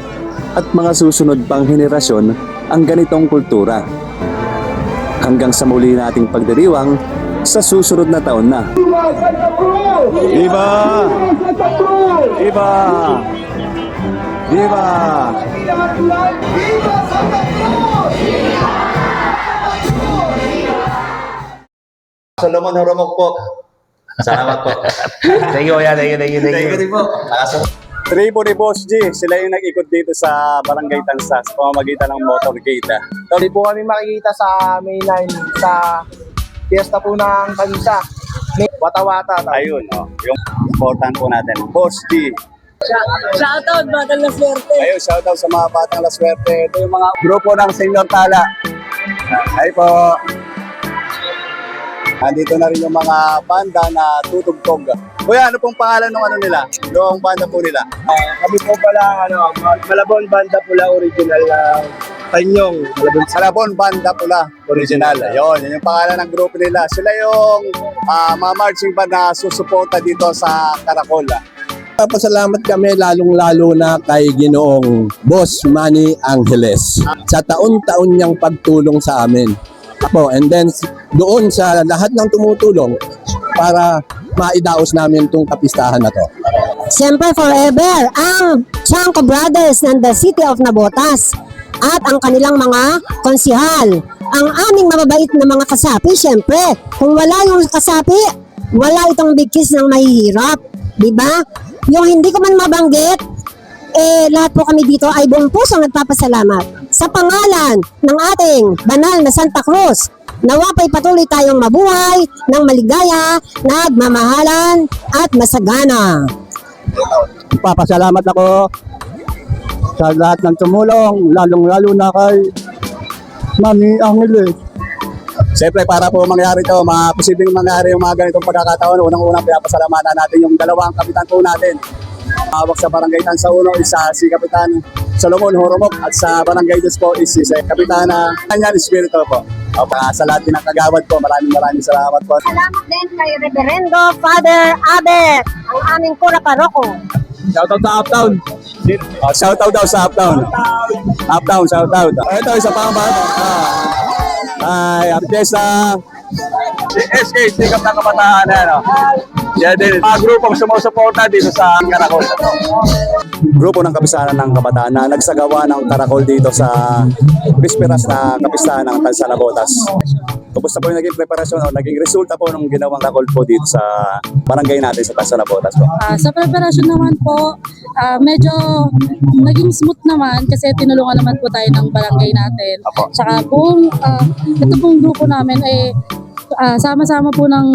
at mga susunod pang henerasyon ang ganitong kultura. Hanggang sa muli nating pagdiriwang sa susunod na taon na. Viva! Viva! Viva! Solomon Horomok po. Salamat po. Thank you, kuya. Thank you. Thank you din po. Tribo ni Boss G, sila yung nag-ikot dito sa Barangay Tansa sa pamamagitan ng motorcade. Hindi po kami makikita sa main line sa piyesta po ng Tansa. May Wata-Wata. Ayun, yung important po natin. Boss G. Shoutout, Batang La Suerte. Ayun, shoutout sa mga Batang La Suerte. Ito yung mga grupo ng Senyor Tala. Ay po. Andito na rin yung mga banda na tutugtog. Kuya, ano pong pangalan ng nila? Yung banda po nila? Kami po pala, Malabon Banda Pula original na Tanyong. Salabon Banda Pula Original. Yun yung pangalan ng grupo nila. Sila yung mga marching band na susuporta dito sa Caracol. Pasalamat kami lalong-lalo na kay Ginoong Boss Manny Angeles sa taon-taon niyang pagtulong sa amin. And then doon sa lahat ng tumutulong para maidaos namin itong kapistahan na to. Siyempre forever ang Chanco Brothers ng the City of Navotas at ang kanilang mga konsihal. Ang aming mababait na mga kasapi, siyempre, kung wala yung kasapi, wala itong bigkis ng mahihirap. Diba? Yung hindi ko man mabanggit, lahat po kami dito ay buong pusong nagpapasalamat sa pangalan ng ating banal na Santa Cruz. Nawapay patuloy tayong mabuhay ng maligaya, nagmamahalan at masagana. Papasalamat ako sa lahat ng tumulong, lalong-lalo na kay Manny Angeles. Siyempre, para po mangyari ito, posibleng mangyari yung mga ganitong pagkakataon, unang-unang pinapasalamatan natin yung dalawang kapitan po natin. Hawak sa Barangay Tansa 1 is si Kapitan Solomon Horomok at sa Barangay 2 po is si Kapitana Kanyan Espiritu po. Sa lahat din ng kagawad po, maraming salamat po. Salamat din kay Reverendo Father Aber, ang aming kura paroko. Shoutout sa Uptown. Shoutout daw sa Uptown. Uptown, shoutout. Ito, isa pang bata. Ay, updates na SK, Sikap ng Kabataan. Yan din, mga grupong sumusuporta dito sa Karakol. Grupo ng Kapistahan ng Kabataan na nagsagawa ng Karakol dito sa Bisperas na Kapistahan ng Tansa Nabotas. Kumusta po yung naging preparasyon o naging resulta po ng ginawang Karakol po dito sa barangay natin sa Tansa Nabotas po? Sa preparasyon naman po, medyo naging smooth naman kasi tinulungan naman po tayo ng barangay natin. Tsaka buong, ito pong grupo namin ay sama-sama po ng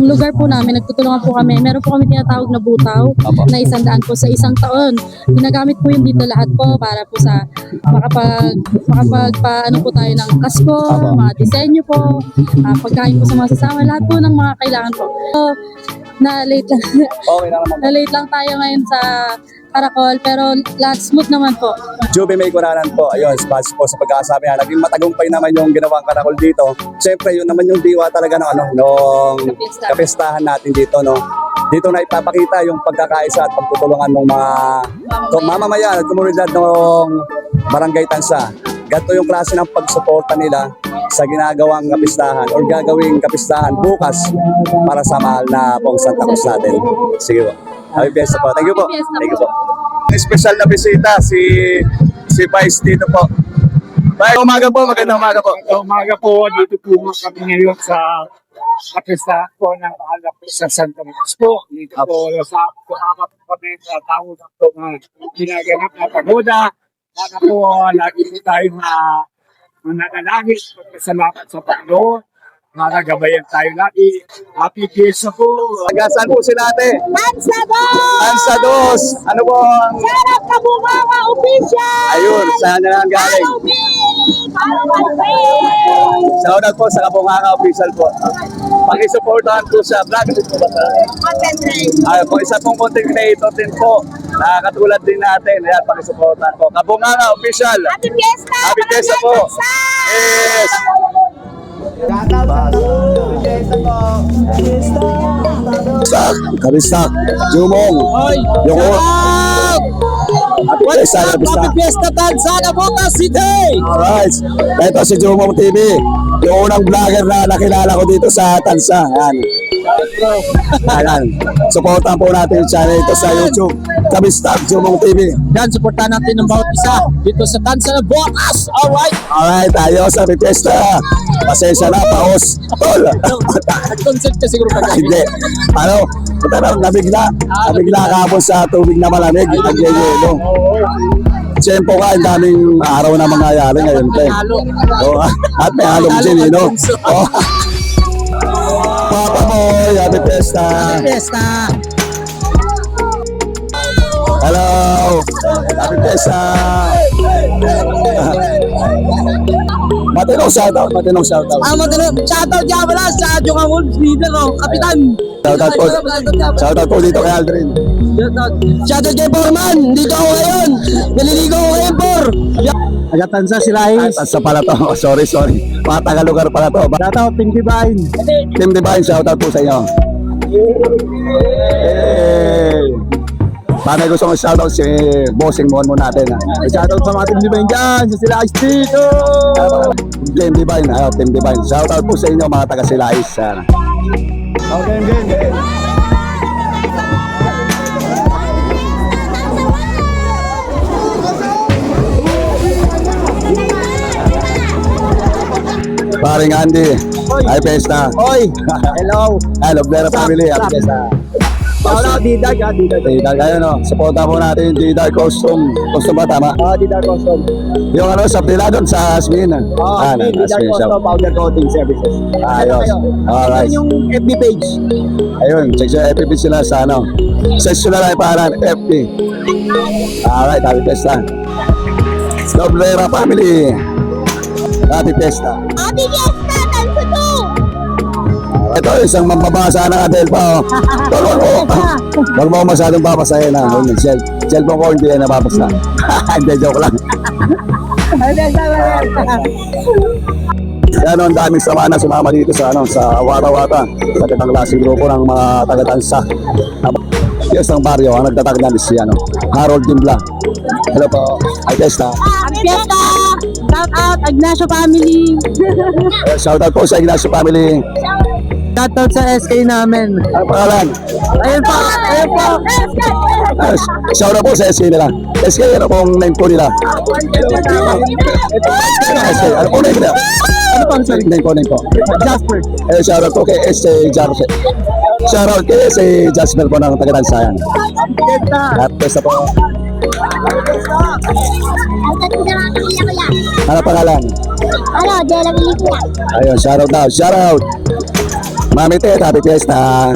lugar po namin, nagtutulungan po kami. Meron po kami tinatawag na butaw na 100 po sa isang taon. Ginagamit po yun dito lahat po para po sa makapagpaano po tayo ng kasko, mga disenyo po, pagkain po sa mga sasama, lahat po ng mga kailangan po. So, na-late lang tayo ngayon sa Karakol, pero lahat smooth naman po. Juby May Kuranan po, ayun, sponsor po sa pagkakasabi niya. Naging matagumpay naman yung ginawang Karakol dito. Siyempre, yun naman yung diwa talaga ng nung kapistahan natin dito, no. Dito na ipapakita yung pagkakaisa at pagtutulungan ng mga mamamayan at komunidad ng Barangay Tansa. Ganito yung klase ng pagsuporta nila sa ginagawang kapistahan or gagawing kapistahan bukas para sa mahal na pong Santa Cruz natin. Sige po. Happy Fiesta po. Thank you po. Thank you po. Special na bisita si Vice dito po. Bye. Umaga po. Magandang umaga po. Umaga po, dito po kami ngayon sa kapistahan po ng anak po sa Santa Cruz po. Dito po sa akap kami sa tao na po ginaganap na pagoda. Sana po lagi po tayo mananalangin. Salamat sa Panginoon. Nagabayan tayo lagi. Happy Fiesta po. Saan po sila ate? Tansa 2. Ano po? Sarap Kabunganga Official! Ayun, saan na lang galing? Shoutout po sa Kabunganga Official po. Pakisuportahan po sa vlog. Ay, po isa pong content creator din po. Nakakatulad din natin. Ayan, pakisuportahan po. Kabunganga Official. Happy Fiesta! Happy Fiesta po. Yes. Kabistak, Jumong, Yoko. Happy Fiesta Tansa Nabotas City! Alright, ito si Jumong TV, yung unang vlogger na nakilala ko dito sa Tansa. Ayan, supportan po natin yung channel ito sa YouTube. Kabistak, Jumong TV. Yan, supportan natin ng bawat isa dito sa Tansa Nabotas. Alright! Alright, ayos, Happy Fiesta. Pasensya na, paos. Tol. Nag-consent ka siguro ka. Hindi. Ano? Nabigla kahapon sa tubig na malamig. Nagyayelo. Tiyempo ka, ang daming araw na mangyayari ngayon. At may halong sinino. Papa Boy, Happy Fiesta. Happy Fiesta. Hello. Happy Fiesta. Matinong shoutout. Matinong shoutout dyan pala sa Junga Wolves leader, Kapitan. Shoutout po dito kay Aldrin. Shoutout kay Foreman. Dito ako ngayon. Naliligo ko ngayon, Por. Tansa sila Tansa pala to. Sorry. Mga taga-lugar pala to. Shoutout Team Divine. Team Divine, shoutout po sa inyo. Paano gusto mong shoutout si Bossing Mon natin. Shoutout sa mga Team Divine dyan. Sa sila Ice dito. Team Divine. Team Divine. Shoutout po sa inyo mga taga-Silais. Okay, game. Paring Andy, Happy Fiesta. Oy, hello. Hello, Blera family, Happy Fiesta. Shoutout Didag, Didag. Didag, ayun o. Supportan po natin yung Didag Costume. Costume ba, tama? Didag Custom. Yung sa Piladon sa Asmin. Didag Custom Powder Coating Services. Ayos. Alright. Yung FB page. Ayun, check sa FB page sila sa ano. Section na lang parang FB. Alright, Happy Fiesta. Blera family. Happy Fiesta. Happy Fiesta! Tansa 2! Ito Ito, isang mambabasa ng Adelpa. Huwag mo masyadong papasahin na. Cellphone ko hindi yan napapasa. Hindi, joke lang. Yan, ang daming sama na sumama dito sa Wata-Wata. Sa kitang klaseng grupo ng mga taga-tansa. Yes, ang baryo, ang nagtatag namin si Harold Dimbla. Hello po, ay Fiesta. Fiesta! Shout out, Ignacio family! Shout out po sa Ignacio family. Shout out sa SK namin. Ang pangalan? Ayun po! Shout out po sa SK nila. SK, ano pong name po nila? SK, ano pong name nila? Ano pang sorry? Name po. Jasper. Shout out po kay SK Jarse. Shout out kay SK Jasper po ng taga-Tansayan. At Fiesta po. Ano pangalan? Ano, Jella Pilipina. Ayun, shout out daw. Shout out. Mami Ted, happy Fiesta.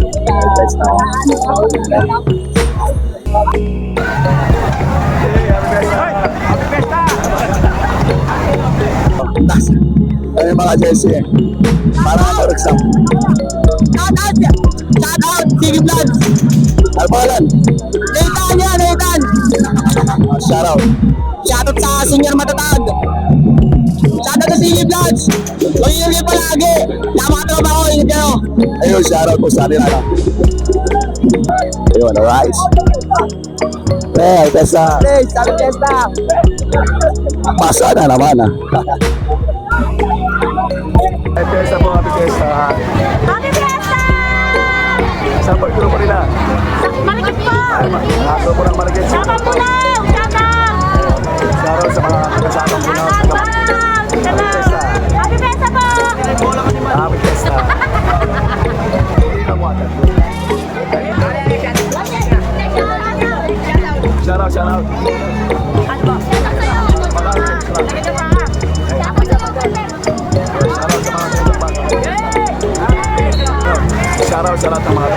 Ayun mga Jesse. Para ako Rexam. Shout out! Sige Vlogs! Ano pangalan? Nathan yan, Nathan! Shout out. Shout out sa Senior Matatag! Shout out sa Sige Vlogs! Mag-iingay palagi! Tama ka tropa ko, ingat kayo! Ayun, shout out po sa atin. Ayun, alright. Hey, Tessa. Hey, sabi Fiesta! Pasa na naman Ay, Tessa po, happy Tessa. Happy Fiesta! Saan po grupo nila? Marikit po! Ako po ng Marikit. Shout out po lang! Shout out! Shout out sa mga kasama po na. Happy Fiesta po! Happy Tessa. Shout out, shout out. Shout out sa lahat ng mga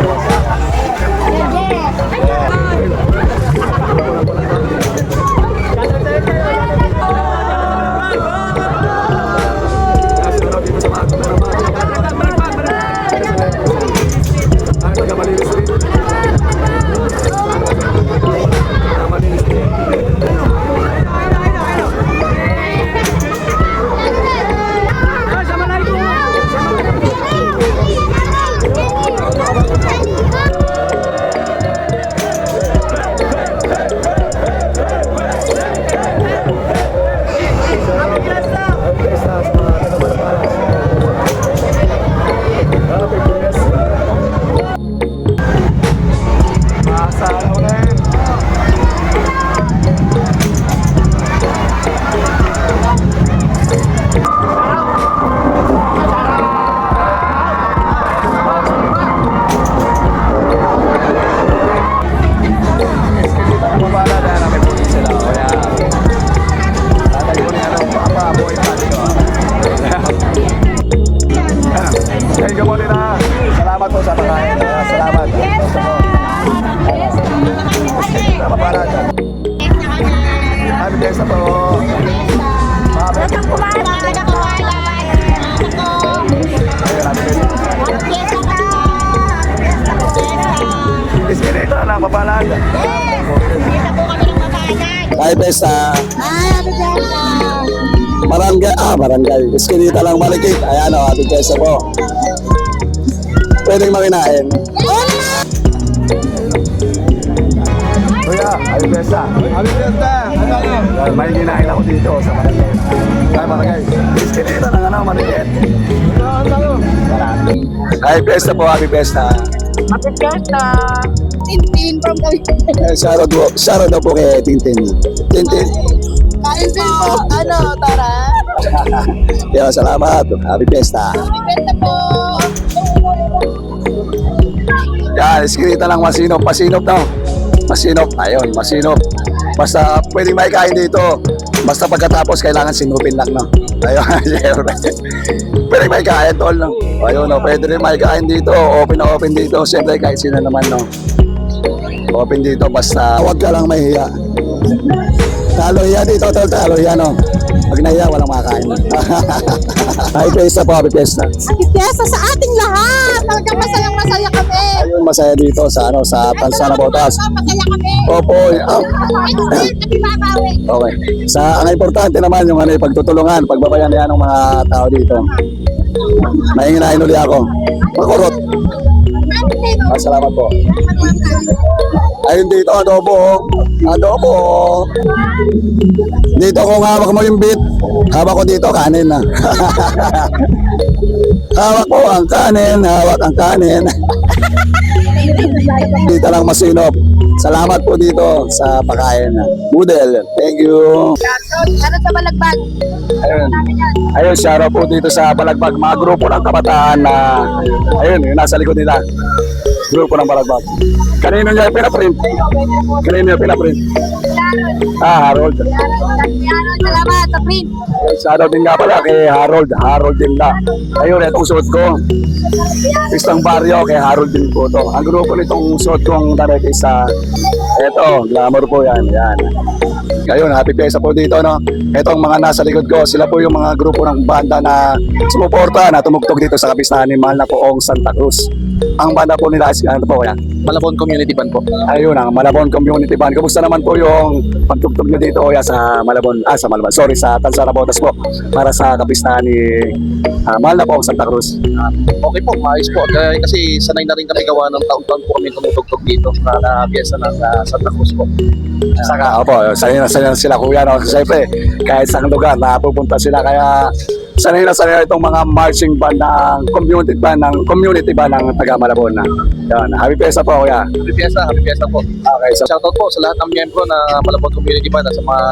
Salamat po sa pagkain. Salamat. Happy Fiesta po. Iskinita na, mapalag. Happy Fiesta. Happy Fiesta! Barangay. Iskinita lang Marikit. Ayan o, happy Fiesta po. Pwedeng makinain. Kuya, happy Fiesta. Happy Fiesta! May kinain ako dito sa Marikit. Ay, Barangay. Iskinita ng Marikit. Happy Fiesta po, happy Fiesta. Happy Fiesta! Tintin from Cavite. Shout out daw po kay Tintin. Tintin. Tintin po, Tara? Kaya salamat. Happy Fiesta. Happy Fiesta po! Yan, iskinita lang masinop. Masinop daw. Masinop. Ayun, masinop. Basta pwedeng maikain dito. Basta pagkatapos kailangan sinupin lang, no? Ayun, syempre. Pwedeng maikain, tol, no? Ayun, no? Pwede rin maikain dito. Open na open dito. Siyempre, kahit sino naman, no? Open dito, basta huwag ka lang mahiya. Talo yan dito, tol. Talo yan, no? Pag nahiya, walang makakain. Happy Fiesta po, Happy Fiesta. Happy Fiesta sa ating lahat! Talagang masayang-masaya kami! Ayun, masaya dito sa Tansa na Botas. Masaya kami! Opo, okay. Ang importante naman yung pagtutulungan, pagbabayanihan ng mga tao dito. Mahinginahin uli ako. Makurot. Salamat po. Ayun dito, adobo. Adobo. Dito kung hawak mo yung beet, hawak ko dito kanin na. Hawak ko ang kanin, hawak ang kanin. Dito lang masinop. Salamat po dito sa pagkain. Budel, thank you. Ano sa Balagbag? Ayun, shoutout po dito sa Balagbag. Mga grupo ng kabataan na, ayun, yung nasa likod nila. Grupo ng Balagbag. Kanino niya pinaprint? Kanino niya pinaprint? Harold. Salamat sa print. Shoutout din nga pala kay Harold. Harold din na. Ayun, itong suot ko. Pistang Barrio, kay Harold din po to. Ang grupo nitong suot kong tarik isa. Eto, glamour po yan. Yan. Ngayon, happy fiesta po dito, no? Itong mga nasa likod ko, sila po yung mga grupo ng banda na sumuporta na tumugtog dito sa kapistahan ni Mahal na Poong Santa Cruz. Ang banda po nila, ano po kaya? Malabon Community Band po. Ayun, ang Malabon Community Band. Kamusta naman po yung pagtugtog nyo dito kaya sa Malabon, sa Tansa na Botas po para sa kapistahan ni Mahal na Poong Santa Cruz. Okay po, maayos po. Kasi sanay na rin kami gawa ng taon-taon po kami tumutugtog dito na piyesta ng Santa Cruz po. Saka, opo, sanay na sila kuya, no? Siyempre, kahit sa lugar na pupunta sila, kaya sanay na itong mga marching band ng community band ng taga Malabon na. Yan, happy fiesta po kuya. Happy fiesta po. Okay, so Shoutout po sa lahat ng miyembro ng Malabon Community Band at sa mga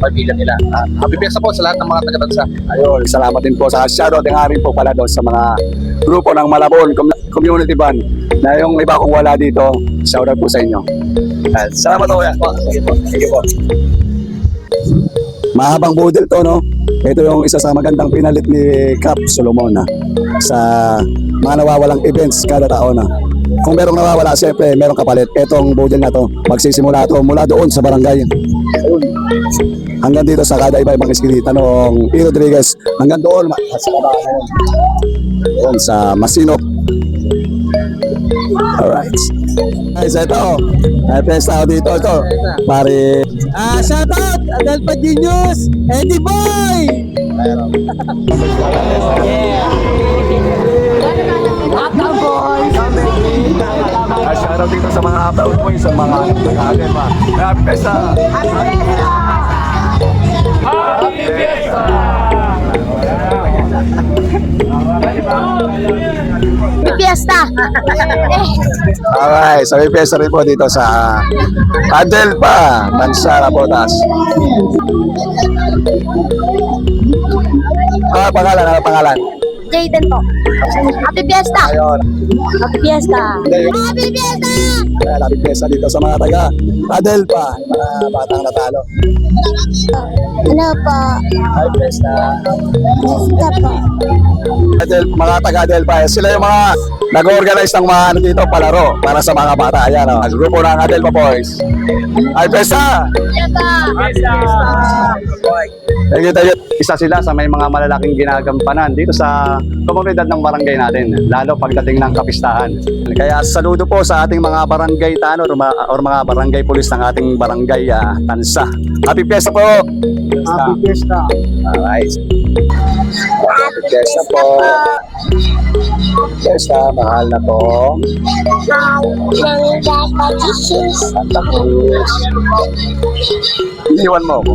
pamilya nila. Happy fiesta po sa lahat ng mga taga-Tansa. ayun, salamat din po sa shoutout din nga rin po pala doon sa mga grupo ng Malabon Community Band na yung iba kung wala dito, shoutout po sa inyo. Salamat po kuya. Sige po. Mahabang budel to, no? Ito yung isa sa magandang pinalit ni Cap Solomon sa mga nawawalang events kada taon na. Kung merong nawawala, siyempre merong kapalit. Itong budel na to, magsisimula to mula doon sa barangay. Ayun. Hanggang dito sa kada iba-ibang iskinita noong E. Rodriguez. Hanggang doon sa kabahan. Doon sa Masinop. Alright. Guys, ito. May pesta ako dito. Ito. Pare. Shoutout! Adelpa Genius! Eddie Boy! Shoutout dito sa mga Uptown Boys, sa mga nag-aagal pa. Happy Fiesta! Happy Fiesta! Happy Fiesta! Alright, so may fiesta rin po dito sa Adelpa, Tansa na Botas. Ano pangalan? Jayden po. Happy Fiesta! Ayun. Happy Fiesta! Happy Fiesta! Kaya happy fiesta dito sa mga taga Adelpa, mga batang natalo. Ano po? Happy fiesta. Fiesta po. Mga taga Adelpa, sila yung mga nag-organize ng mga dito palaro para sa mga bata. Ayan, oh. Grupo ng Adelpa Boys. Happy fiesta! Thank you. Isa sila sa may mga malalaking ginagampanan dito sa komunidad ng barangay natin, lalo pagdating ng kapistahan. Kaya saludo po sa ating mga barangay tanod or mga barangay pulis ng ating barangay Tansa. Happy Fiesta po! Happy Fiesta! Alright. Happy Fiesta po! Fiesta, mahal na po. Santa Cruz. Iniwan mo ako.